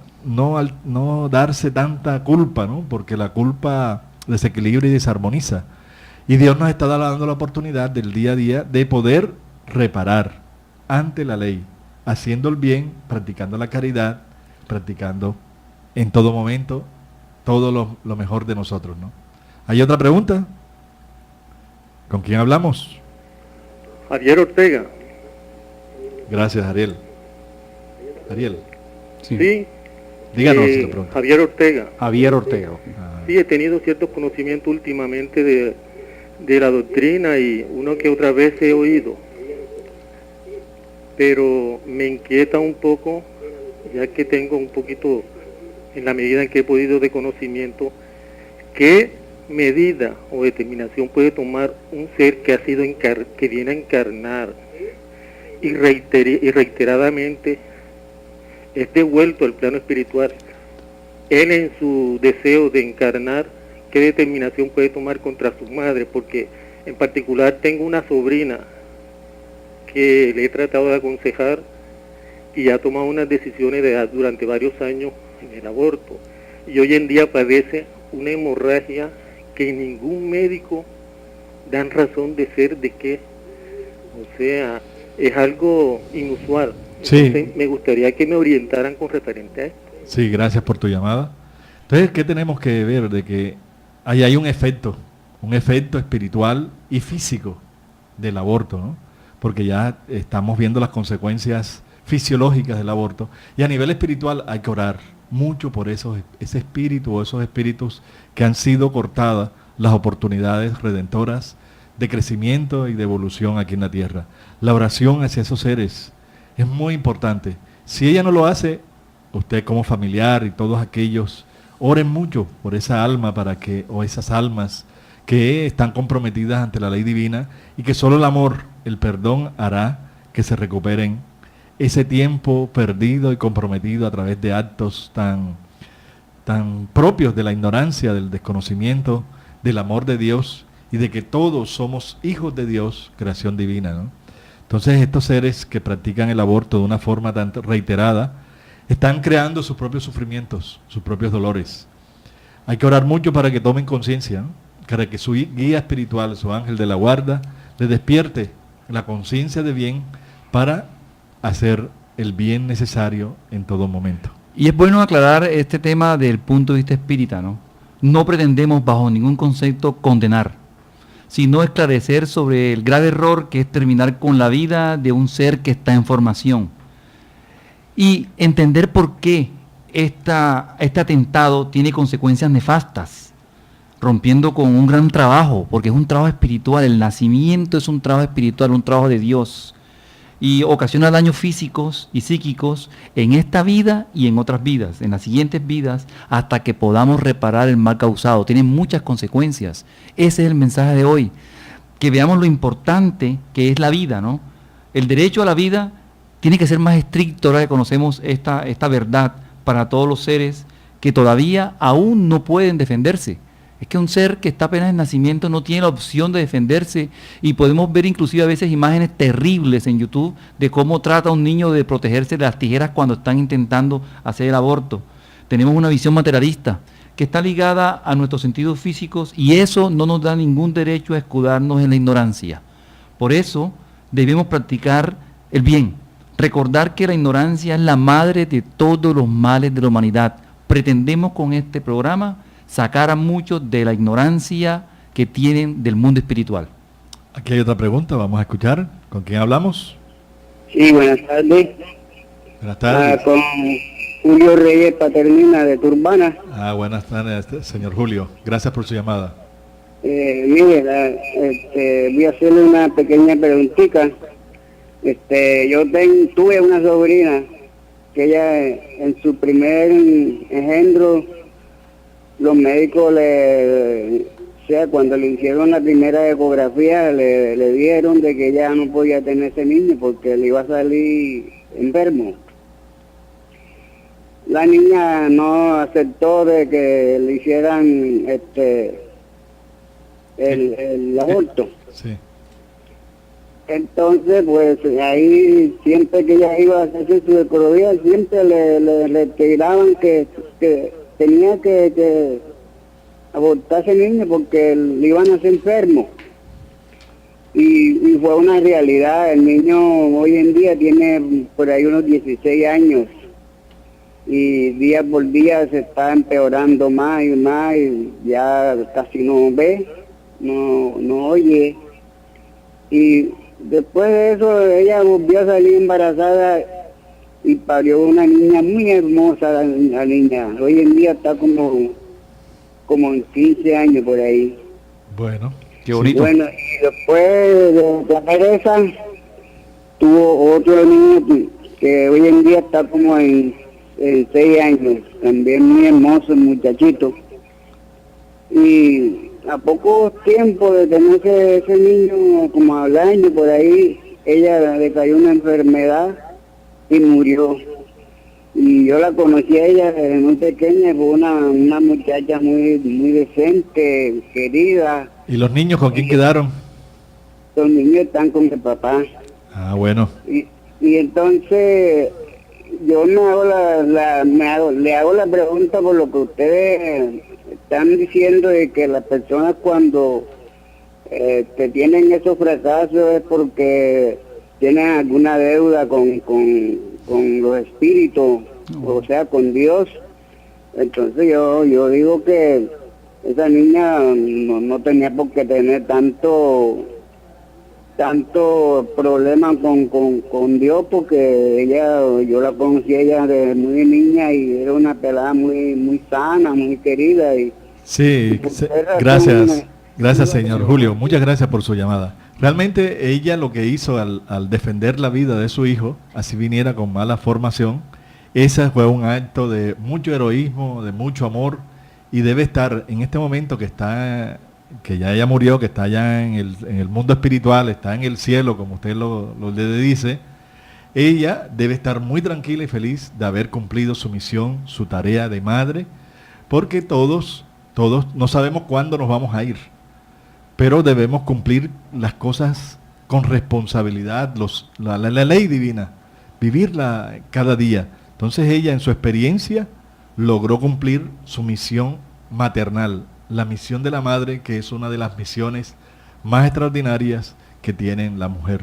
S3: darse tanta culpa, ¿no? Porque la culpa desequilibra y desarmoniza. Y Dios nos está dando la oportunidad del día a día de poder reparar ante la ley, haciendo el bien, practicando la caridad, practicando en todo momento todo lo mejor de nosotros, ¿no? ¿Hay otra pregunta? ¿Con quién hablamos?
S7: Javier Ortega.
S3: Gracias, Ariel. Ariel.
S2: Sí.
S3: Díganos la pregunta.
S7: Javier Ortega.
S2: Javier Ortega.
S7: Sí, he tenido ciertos conocimientos últimamente de la doctrina y uno que otra vez he oído. Pero me inquieta un poco, ya que tengo un poquito, en la medida en que he podido, de conocimiento, qué medida o determinación puede tomar un ser que ha sido que viene a encarnar y reiteradamente es devuelto al plano espiritual. Él, en su deseo de encarnar, qué determinación puede tomar contra su madre, porque en particular tengo una sobrina que le he tratado de aconsejar y ha tomado unas decisiones durante varios años en el aborto, y hoy en día padece una hemorragia que ningún médico dan razón de ser de qué. O sea, es algo inusual. Entonces,
S3: Sí.
S7: me gustaría que me orientaran con referente a esto.
S3: Sí, gracias por tu llamada. Entonces, ¿qué tenemos que ver? De que ahí hay un efecto espiritual y físico del aborto, ¿no? Porque ya estamos viendo las consecuencias fisiológicas del aborto, y a nivel espiritual hay que orar mucho por ese espíritu o esos espíritus que han sido cortadas las oportunidades redentoras de crecimiento y de evolución aquí en la tierra. La oración hacia esos seres es muy importante. Si ella no lo hace, usted como familiar y todos aquellos, oren mucho por esa alma o esas almas que están comprometidas ante la ley divina, y que solo el amor, el perdón hará que se recuperen ese tiempo perdido y comprometido a través de actos tan propios de la ignorancia, del desconocimiento, del amor de Dios y de que todos somos hijos de Dios, creación divina, ¿no? Entonces, estos seres que practican el aborto de una forma tan reiterada están creando sus propios sufrimientos, sus propios dolores. Hay que orar mucho para que tomen conciencia, ¿no? Para que su guía espiritual, su ángel de la guarda, les despierte la conciencia de bien para hacer el bien necesario en todo momento.
S2: Y es bueno aclarar este tema del punto de vista espírita, ¿no? No pretendemos bajo ningún concepto condenar, sino esclarecer sobre el grave error que es terminar con la vida de un ser que está en formación. Y entender por qué este atentado tiene consecuencias nefastas, rompiendo con un gran trabajo, porque es un trabajo espiritual, el nacimiento es un trabajo espiritual, un trabajo de Dios, y ocasiona daños físicos y psíquicos en esta vida y en otras vidas, en las siguientes vidas, hasta que podamos reparar el mal causado. Tiene muchas consecuencias. Ese es el mensaje de hoy, que veamos lo importante que es la vida, ¿no? El derecho a la vida tiene que ser más estricto ahora que conocemos esta verdad para todos los seres que todavía aún no pueden defenderse. Es que un ser que está apenas en nacimiento no tiene la opción de defenderse, y podemos ver inclusive a veces imágenes terribles en YouTube de cómo trata a un niño de protegerse de las tijeras cuando están intentando hacer el aborto. Tenemos una visión materialista que está ligada a nuestros sentidos físicos, y eso no nos da ningún derecho a escudarnos en la ignorancia. Por eso debemos practicar el bien, recordar que la ignorancia es la madre de todos los males de la humanidad. Pretendemos con este programa sacar a muchos de la ignorancia que tienen del mundo espiritual.
S3: Aquí hay otra pregunta, vamos a escuchar. ¿Con quién hablamos?
S8: Sí, buenas tardes.
S3: Buenas tardes.
S8: Con Julio Reyes Paternina de Turbana.
S3: Buenas tardes, señor Julio. Gracias por su llamada.
S8: Mire, voy a hacerle una pequeña preguntita. Tuve una sobrina que ella en su primer engendro, los médicos cuando le hicieron la primera ecografía le dieron de que ella no podía tener ese niño porque le iba a salir enfermo. La niña no aceptó de que le hicieran el aborto.
S3: Sí.
S8: Entonces, pues ahí siempre que ella iba a hacer su ecografía, siempre le tiraban que tenía que abortar ese niño porque le iban a hacer enfermo. Y fue una realidad. El niño hoy en día tiene por ahí unos 16 años y día por día se está empeorando más y más, y ya casi no ve, no oye. Y después de eso ella volvió a salir embarazada y parió una niña muy hermosa, la niña. Hoy en día está como en 15 años por ahí.
S3: Bueno,
S2: qué bonito.
S8: Bueno, y después de tener esa, tuvo otro niño que hoy en día está como en 6 años, también muy hermoso el muchachito. Y a poco tiempo de tener ese niño, como al año por ahí, ella le cayó una enfermedad y murió. Y yo la conocí a ella desde muy pequeña, fue una muchacha muy decente, querida.
S3: ¿Y los niños con quién quedaron?
S8: Los niños están con mi papá.
S3: Ah, bueno.
S8: Y entonces yo le hago la pregunta por lo que ustedes están diciendo, de que las personas cuando tienen esos fracasos es porque tienen alguna deuda con los espíritus, o sea, con Dios. Entonces yo digo que esa niña no tenía por qué tener tanto problema con Dios, porque yo la conocí a ella desde muy niña y era una pelada muy sana, muy querida.
S3: Sí, gracias señor Julio, muchas gracias por su llamada. Realmente ella lo que hizo al defender la vida de su hijo, así viniera con mala formación, ese fue un acto de mucho heroísmo, de mucho amor, y debe estar en este momento que ya ella murió, que está ya en el mundo espiritual, está en el cielo, como usted lo le dice. Ella debe estar muy tranquila y feliz de haber cumplido su misión, su tarea de madre, porque todos no sabemos cuándo nos vamos a ir, pero debemos cumplir las cosas con responsabilidad, la ley divina, vivirla cada día. Entonces ella en su experiencia logró cumplir su misión maternal, la misión de la madre, que es una de las misiones más extraordinarias que tiene la mujer.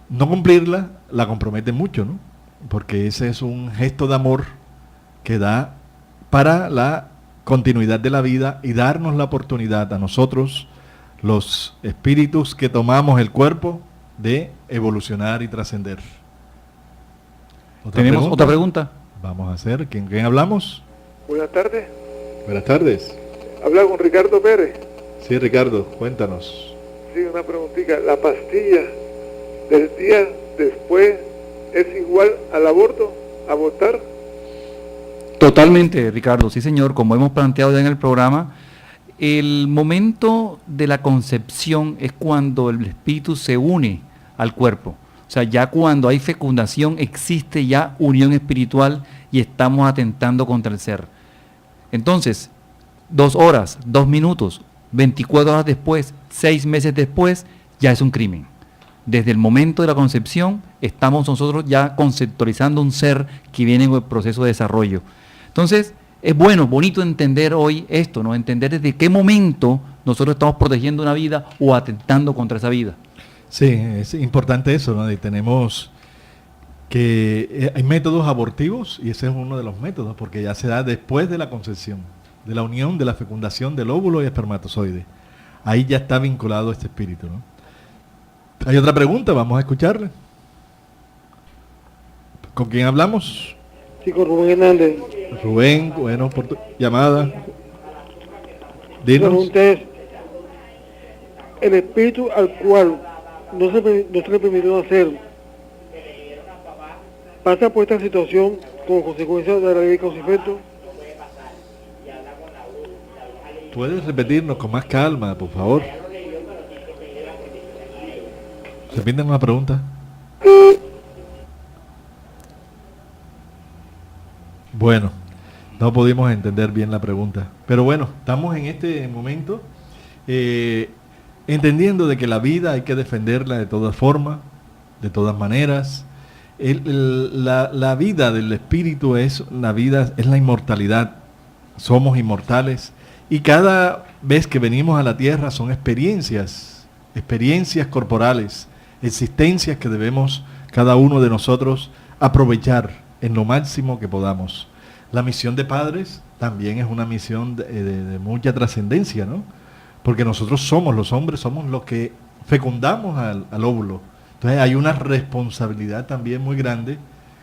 S3: No cumplirla la compromete mucho, ¿no? Porque ese es un gesto de amor que da para la continuidad de la vida y darnos la oportunidad a nosotros, los espíritus que tomamos el cuerpo, de evolucionar y trascender.
S2: ¿Tenemos otra pregunta?
S3: Vamos a hacer. ¿Quién hablamos?
S7: Buenas tardes.
S3: Buenas tardes.
S7: Habla con Ricardo Pérez.
S3: Sí, Ricardo, cuéntanos.
S7: Sí, una preguntita. ¿La pastilla del día después es igual al aborto? ¿Abortar?
S2: Totalmente, Ricardo, sí señor, como hemos planteado ya en el programa, el momento de la concepción es cuando el espíritu se une al cuerpo. O sea, ya cuando hay fecundación existe ya unión espiritual y estamos atentando contra el ser. Entonces, 2 horas, 2 minutos, 24 horas después, 6 meses después, ya es un crimen. Desde el momento de la concepción estamos nosotros ya conceptualizando un ser que viene en el proceso de desarrollo. Entonces, es bonito entender hoy esto, ¿no? Entender desde qué momento nosotros estamos protegiendo una vida o atentando contra esa vida.
S3: Sí, es importante eso, ¿no? Y tenemos que hay métodos abortivos y ese es uno de los métodos, porque ya se da después de la concepción, de la unión, de la fecundación del óvulo y espermatozoide. Ahí ya está vinculado este espíritu, ¿no? Hay otra pregunta, vamos a escucharle. ¿Con quién hablamos?
S7: Sí, con Rubén Hernández.
S3: Rubén, bueno, por tu llamada.
S7: La
S3: Dinos.
S7: pregunta es,
S9: el espíritu al cual no se le permitió nacer pasa por esta situación como consecuencia de la ley de causa y efecto.
S3: ¿Puedes repetirnos con más calma, por favor? Repiten una pregunta. Bueno, no pudimos entender bien la pregunta. Pero bueno, estamos en este momento entendiendo de que la vida hay que defenderla de todas formas, de todas maneras. La vida del espíritu es la inmortalidad. Somos inmortales. Y cada vez que venimos a la tierra son experiencias corporales, existencias que debemos cada uno de nosotros aprovechar en lo máximo que podamos. La misión de padres también es una misión de mucha trascendencia, ¿no? Porque nosotros los hombres somos los que fecundamos al óvulo. Entonces hay una responsabilidad también muy grande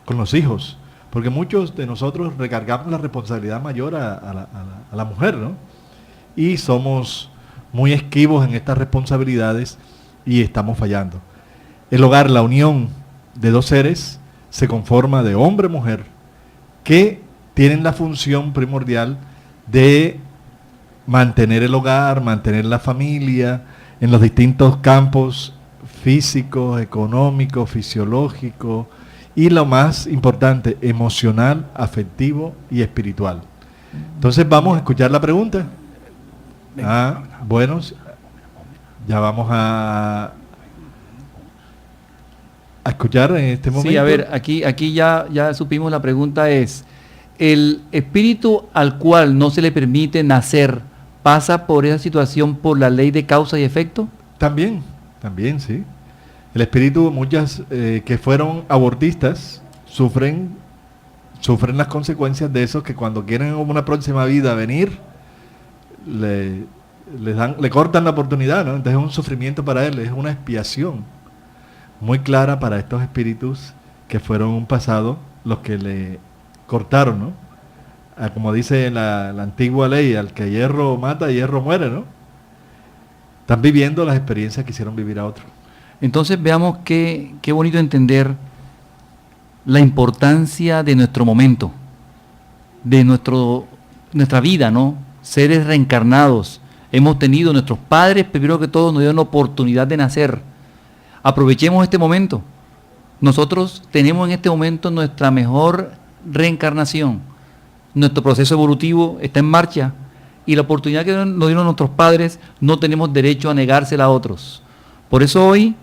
S3: con los hijos, porque muchos de nosotros recargamos la responsabilidad mayor a la mujer, ¿no? Y somos muy esquivos en estas responsabilidades y estamos fallando. El hogar, la unión de dos seres, se conforma de hombre y mujer que tienen la función primordial de mantener el hogar, mantener la familia en los distintos campos físicos, económicos, fisiológicos y lo más importante, emocional, afectivo y espiritual. Entonces vamos a escuchar la pregunta. Bueno, ya vamos a escuchar en este momento.
S2: Sí, a ver, aquí ya supimos, la pregunta es, ¿el espíritu al cual no se le permite nacer pasa por esa situación por la ley de causa y efecto? También, sí. El espíritu, muchas que fueron abortistas, sufren las consecuencias de eso, que cuando quieren una próxima vida venir, le cortan la oportunidad, ¿no? Entonces es un sufrimiento para él, es una expiación muy clara para estos espíritus que fueron un pasado los que le cortaron, ¿no? Como dice la antigua ley, al que hierro mata, hierro muere, ¿no? Están viviendo las experiencias que hicieron vivir a otros. Entonces veamos qué bonito entender la importancia de nuestro momento, de nuestra vida, ¿no? Seres reencarnados. Hemos tenido, nuestros padres, primero que todo, nos dieron la oportunidad de nacer. Aprovechemos este momento. Nosotros tenemos en este momento nuestra mejor reencarnación. Nuestro proceso evolutivo está en marcha y la oportunidad que nos dieron nuestros padres no tenemos derecho a negársela a otros. Por eso hoy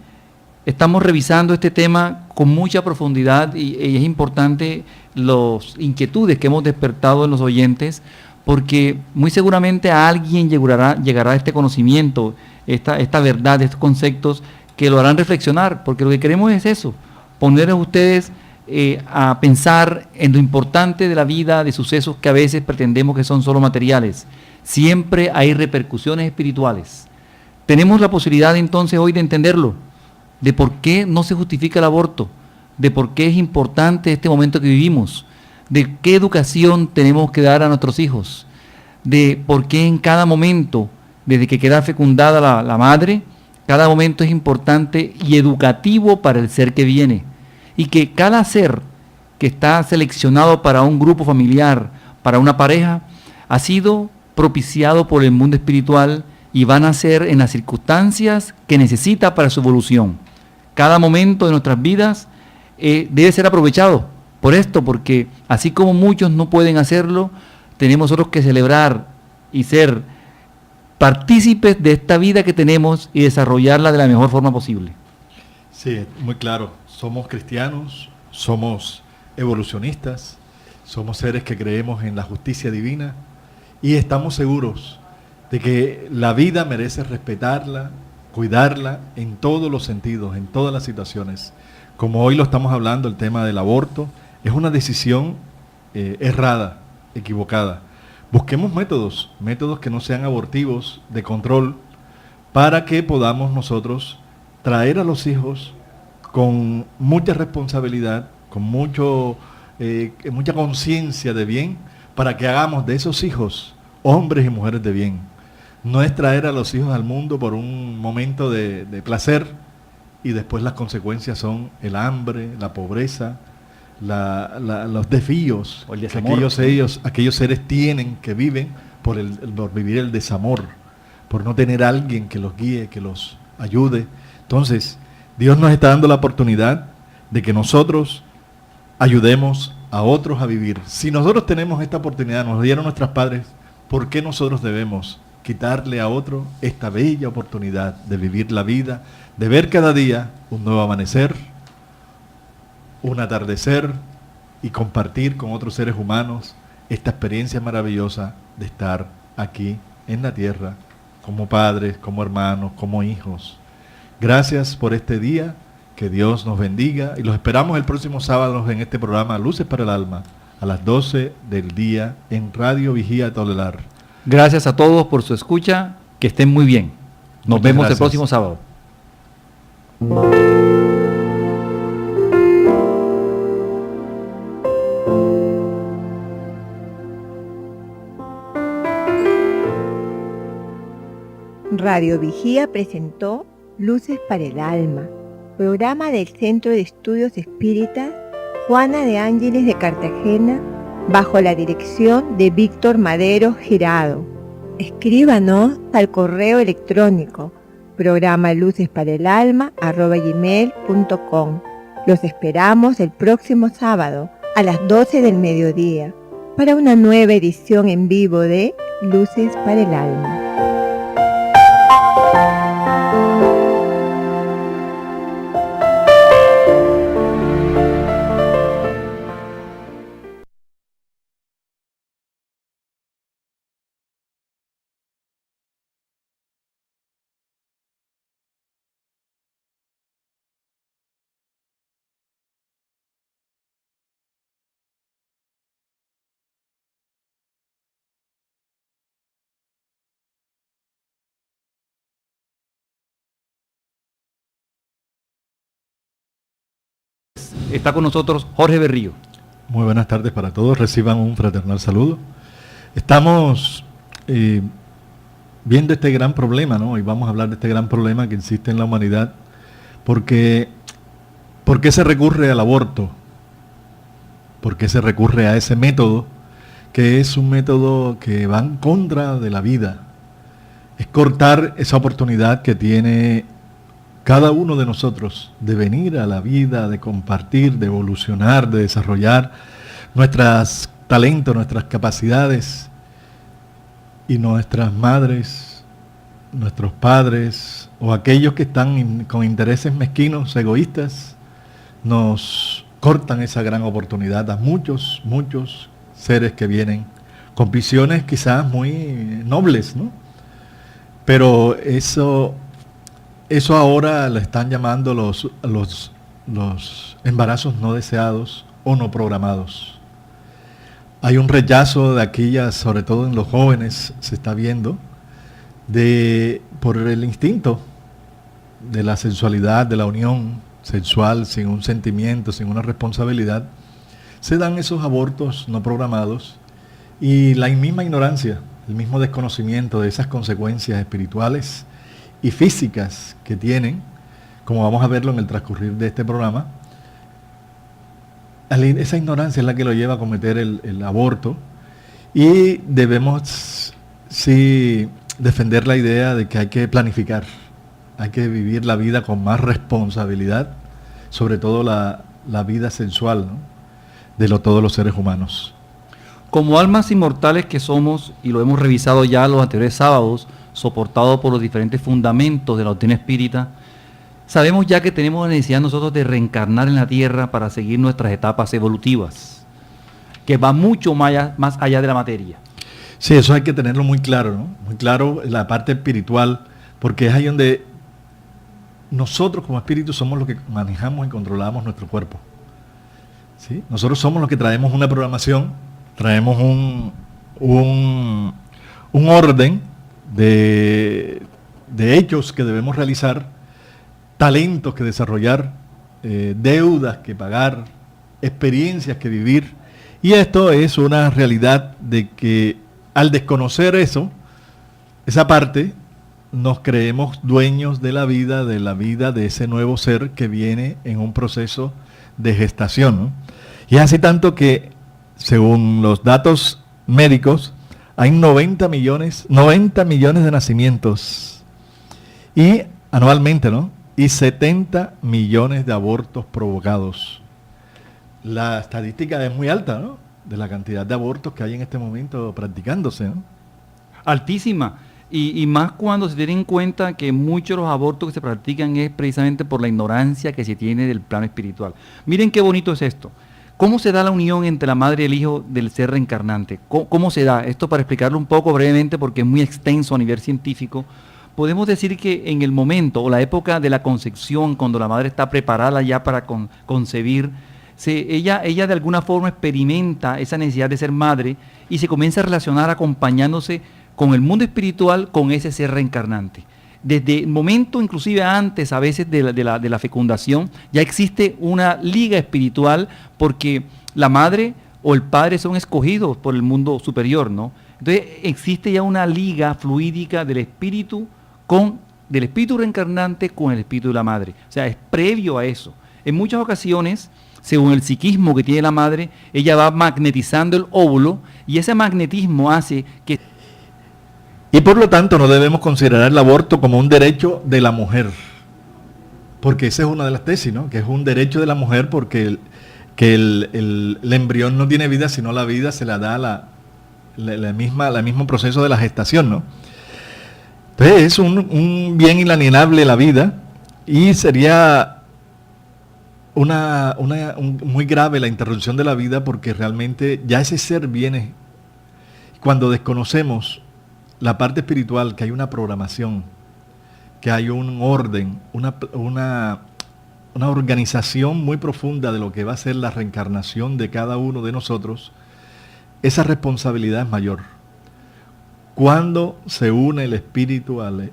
S2: estamos revisando este tema con mucha profundidad y es importante las inquietudes que hemos despertado en los oyentes, porque muy seguramente a alguien llegará este conocimiento, esta verdad, estos conceptos que lo harán reflexionar, porque lo que queremos es eso, poner a ustedes a pensar en lo importante de la vida, de sucesos que a veces pretendemos que son solo materiales. Siempre hay repercusiones espirituales. Tenemos la posibilidad entonces hoy de entenderlo, de por qué no se justifica el aborto, de por qué es importante este momento que vivimos, de qué educación tenemos que dar a nuestros hijos, de por qué en cada momento, desde que queda fecundada la madre, cada momento es importante y educativo para el ser que viene. Y que cada ser que está seleccionado para un grupo familiar, para una pareja, ha sido propiciado por el mundo espiritual y va a nacer en las circunstancias que necesita para su evolución. Cada momento de nuestras vidas debe ser aprovechado por esto, porque así como muchos no pueden hacerlo, tenemos nosotros que celebrar y ser partícipes de esta vida que tenemos y desarrollarla de la mejor forma posible.
S3: Sí, muy claro. Somos cristianos, somos evolucionistas, somos seres que creemos en la justicia divina y estamos seguros de que la vida merece respetarla, cuidarla en todos los sentidos, en todas las situaciones. Como hoy lo estamos hablando, el tema del aborto es una decisión errada, equivocada. Busquemos métodos que no sean abortivos, de control, para que podamos nosotros traer a los hijos con mucha responsabilidad, con mucha conciencia de bien, para que hagamos de esos hijos hombres y mujeres de bien. No es traer a los hijos al mundo por un momento de placer y después las consecuencias son el hambre, la pobreza, los desafíos que aquellos seres tienen, que viven por vivir el desamor, por no tener a alguien que los guíe, que los ayude. Entonces, Dios nos está dando la oportunidad de que nosotros ayudemos a otros a vivir. Si nosotros tenemos esta oportunidad, nos dieron nuestros padres, ¿por qué nosotros debemos quitarle a otro esta bella oportunidad de vivir la vida, de ver cada día un nuevo amanecer, un atardecer y compartir con otros seres humanos esta experiencia maravillosa de estar aquí en la tierra, como padres, como hermanos, como hijos? Gracias por este día, que Dios nos bendiga y los esperamos el próximo sábado en este programa Luces para el Alma, a las 12 del día en Radio Vigía Tolelar.
S2: Gracias a todos por su escucha, que estén muy bien. Nos vemos el próximo sábado.
S10: Radio Vigía presentó Luces para el Alma, programa del Centro de Estudios Espíritas Juana de Ángeles de Cartagena, bajo la dirección de Víctor Madero Girado. Escríbanos al correo electrónico programalucesparaelalma@gmail.com. Los esperamos el próximo sábado a las 12 del mediodía para una nueva edición en vivo de Luces para el Alma.
S2: Está con nosotros Jorge Berrío.
S3: Muy buenas tardes para todos, reciban un fraternal saludo. Estamos viendo este gran problema, ¿no? Y vamos a hablar de este gran problema que existe en la humanidad. ¿Por qué se recurre al aborto? ¿Por qué se recurre a ese método que es un método que va en contra de la vida? Es cortar esa oportunidad que tiene cada uno de nosotros de venir a la vida, de compartir, de evolucionar, de desarrollar nuestros talentos, nuestras capacidades, y nuestras madres, nuestros padres o aquellos que están con intereses mezquinos, egoístas, nos cortan esa gran oportunidad a muchos seres que vienen con visiones quizás muy nobles, ¿no? Pero eso ahora le están llamando los embarazos no deseados o no programados. Hay un rechazo de aquellas, sobre todo en los jóvenes, se está viendo, por el instinto de la sensualidad, de la unión sexual, sin un sentimiento, sin una responsabilidad, se dan esos abortos no programados, y la misma ignorancia, el mismo desconocimiento de esas consecuencias espirituales y físicas que tienen, como vamos a verlo en el transcurrir de este programa. Esa ignorancia es la que lo lleva a cometer el aborto, y debemos sí defender la idea de que hay que planificar, hay que vivir la vida con más responsabilidad, sobre todo la vida sensual, ¿no?, de todos los seres humanos.
S2: Como almas inmortales que somos, y lo hemos revisado ya los anteriores sábados, soportado por los diferentes fundamentos de la doctrina espírita, sabemos ya que tenemos la necesidad nosotros de reencarnar en la tierra para seguir nuestras etapas evolutivas, que va mucho más allá de la materia.
S3: Sí, eso hay que tenerlo muy claro, ¿no? Muy claro la parte espiritual, porque es ahí donde nosotros como espíritus somos los que manejamos y controlamos nuestro cuerpo, ¿sí? Nosotros somos los que traemos una programación, traemos un orden de hechos que debemos realizar, talentos que desarrollar, deudas que pagar, experiencias que vivir, y esto es una realidad de que al desconocer eso, esa parte nos creemos dueños de la vida de ese nuevo ser que viene en un proceso de gestación, ¿no? Y es así tanto que, según los datos médicos, hay 90 millones de nacimientos y anualmente, ¿no? Y 70 millones de abortos provocados. La estadística es muy alta, ¿no? De la cantidad de abortos que hay en este momento practicándose, ¿no?
S2: Altísima. Y más cuando se tiene en cuenta que muchos de los abortos que se practican es precisamente por la ignorancia que se tiene del plano espiritual. Miren qué bonito es esto. ¿Cómo se da la unión entre la madre y el hijo del ser reencarnante? ¿Cómo se da? Esto para explicarlo un poco brevemente porque es muy extenso a nivel científico. Podemos decir que en el momento o la época de la concepción, cuando la madre está preparada ya para concebir, ella de alguna forma experimenta esa necesidad de ser madre y se comienza a relacionar acompañándose con el mundo espiritual, con ese ser reencarnante. Desde el momento, inclusive antes, a veces de la fecundación, ya existe una liga espiritual porque la madre o el padre son escogidos por el mundo superior, ¿no? Entonces existe ya una liga fluídica del espíritu reencarnante con el espíritu de la madre. O sea, es previo a eso. En muchas ocasiones, según el psiquismo que tiene la madre, ella va magnetizando el óvulo y ese magnetismo hace que...
S3: Y por lo tanto no debemos considerar el aborto como un derecho de la mujer, porque esa es una de las tesis, ¿no? Que es un derecho de la mujer porque el embrión no tiene vida, sino la vida se la da el mismo proceso de la gestación, ¿no? Entonces es un bien inalienable la vida y sería muy grave la interrupción de la vida porque realmente ya ese ser viene, cuando desconocemos la parte espiritual, que hay una programación, que hay un orden, una organización muy profunda de lo que va a ser la reencarnación de cada uno de nosotros, esa responsabilidad es mayor. Cuando se une el espíritu al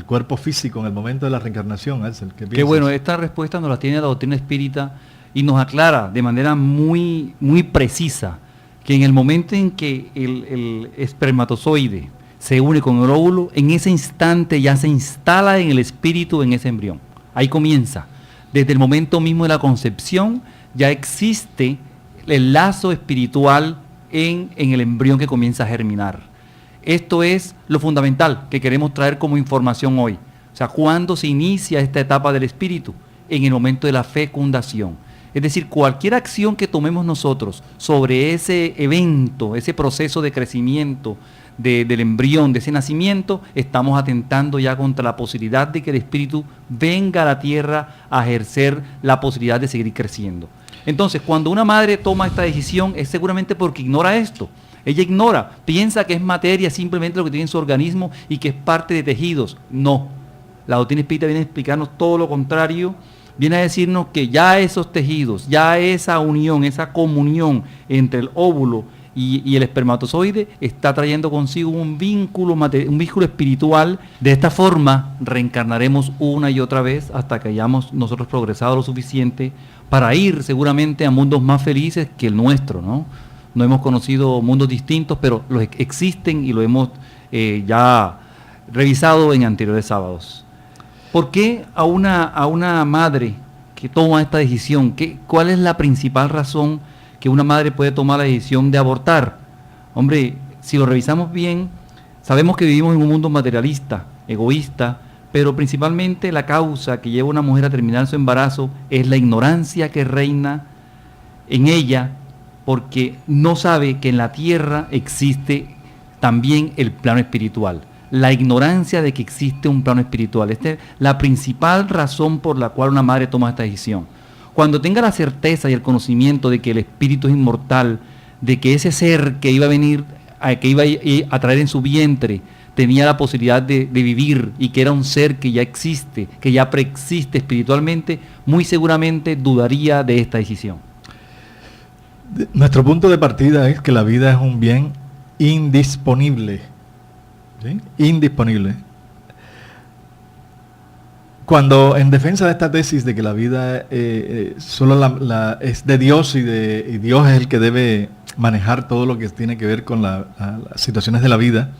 S3: cuerpo físico en el momento de la reencarnación, Axel, ¿qué piensas?
S2: Qué bueno, esta respuesta nos la tiene la doctrina espírita y nos aclara de manera muy, muy precisa que en el momento en que el espermatozoide se une con el óvulo, en ese instante ya se instala en el espíritu, en ese embrión. Ahí comienza. Desde el momento mismo de la concepción ya existe el lazo espiritual en el embrión que comienza a germinar. Esto es lo fundamental que queremos traer como información hoy. O sea, ¿cuándo se inicia esta etapa del espíritu? En el momento de la fecundación. Es decir, cualquier acción que tomemos nosotros sobre ese evento, ese proceso de crecimiento del embrión, de ese nacimiento, estamos atentando ya contra la posibilidad de que el espíritu venga a la tierra a ejercer la posibilidad de seguir creciendo. Entonces, cuando una madre toma esta decisión es seguramente porque ignora esto. Ella ignora, piensa que es materia simplemente lo que tiene en su organismo y que es parte de tejidos. No, la doctrina espírita viene a explicarnos todo lo contrario. Viene a decirnos que ya esos tejidos, ya esa unión, esa comunión entre el óvulo y el espermatozoide está trayendo consigo un vínculo espiritual. De esta forma reencarnaremos una y otra vez hasta que hayamos nosotros progresado lo suficiente para ir seguramente a mundos más felices que el nuestro, ¿no? No hemos conocido mundos distintos, pero los existen y lo hemos ya revisado en anteriores sábados. ¿Por qué a una madre que toma esta decisión? ¿Cuál es la principal razón que una madre puede tomar la decisión de abortar? Hombre, si lo revisamos bien, sabemos que vivimos en un mundo materialista, egoísta, pero principalmente la causa que lleva a una mujer a terminar su embarazo es la ignorancia que reina en ella, porque no sabe que en la tierra existe también el plano espiritual. La ignorancia de que existe un plano espiritual. Esta es la principal razón por la cual una madre toma esta decisión. Cuando tenga la certeza y el conocimiento de que el espíritu es inmortal, de que ese ser que iba a venir, que iba a traer en su vientre, tenía la posibilidad de vivir y que era un ser que ya existe, que ya preexiste espiritualmente, muy seguramente dudaría de esta decisión.
S3: Nuestro punto de partida es que la vida es un bien indisponible. ¿Sí? Indisponible. Cuando en defensa de esta tesis de que la vida solo es de Dios y Dios es el que debe manejar todo lo que tiene que ver con las situaciones de la vida,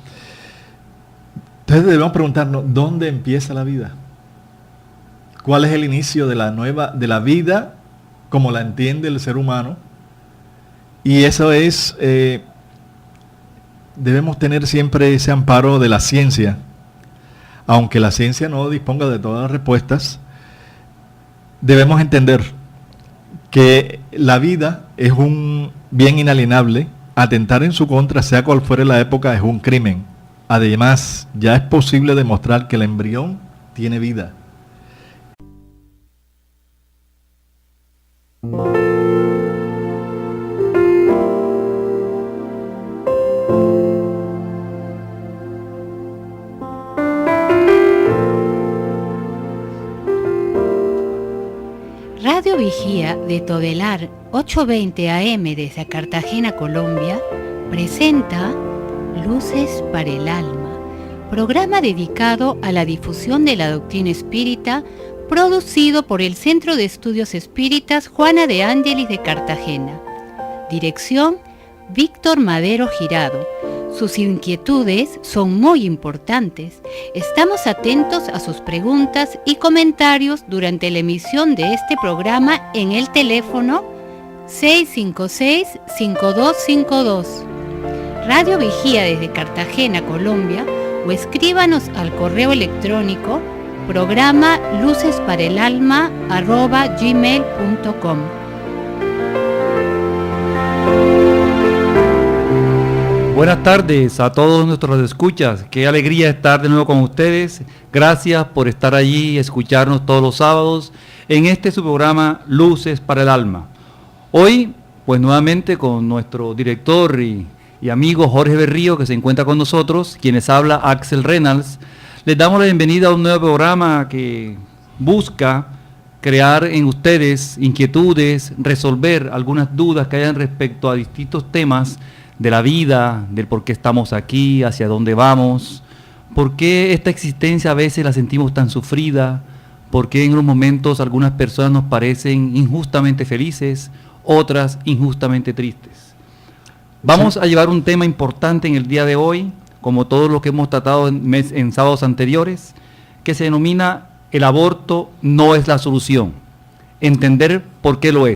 S3: Entonces debemos preguntarnos, ¿dónde empieza la vida? ¿Cuál es el inicio de la vida como la entiende el ser humano? Y eso es, debemos tener siempre ese amparo de la ciencia. Aunque la ciencia no disponga de todas las respuestas, debemos entender que la vida es un bien inalienable. Atentar en su contra, sea cual fuere la época, es un crimen. Además, ya es posible demostrar que el embrión tiene vida.
S1: Radio Vigía de Todelar 820 AM desde Cartagena, Colombia, presenta Luces para el Alma, programa dedicado a la difusión de la doctrina espírita, producido por el Centro de Estudios Espíritas Juana de Ángelis de Cartagena. Dirección, Víctor Madero Girado. Sus inquietudes son muy importantes. Estamos atentos a sus preguntas y comentarios durante la emisión de este programa en el teléfono 656-5252. Radio Vigía desde Cartagena, Colombia, o escríbanos al correo electrónico programa lucesparaelalma@gmail.com.
S2: Buenas tardes a todos nuestros escuchas. Qué alegría estar de nuevo con ustedes. Gracias por estar allí y escucharnos todos los sábados en este su programa Luces para el Alma. Hoy, pues nuevamente con nuestro director y amigo Jorge Berrío, que se encuentra con nosotros, quienes habla Axel Reynolds, les damos la bienvenida a un nuevo programa que busca crear en ustedes inquietudes, resolver algunas dudas que hayan respecto a distintos temas de la vida, del por qué estamos aquí, hacia dónde vamos, por qué esta existencia a veces la sentimos tan sufrida, por qué en unos momentos algunas personas nos parecen injustamente felices, otras injustamente tristes. Vamos a llevar un tema importante en el día de hoy, como todo lo que hemos tratado en sábados anteriores, que se denomina el aborto no es la solución. Entender por qué lo es.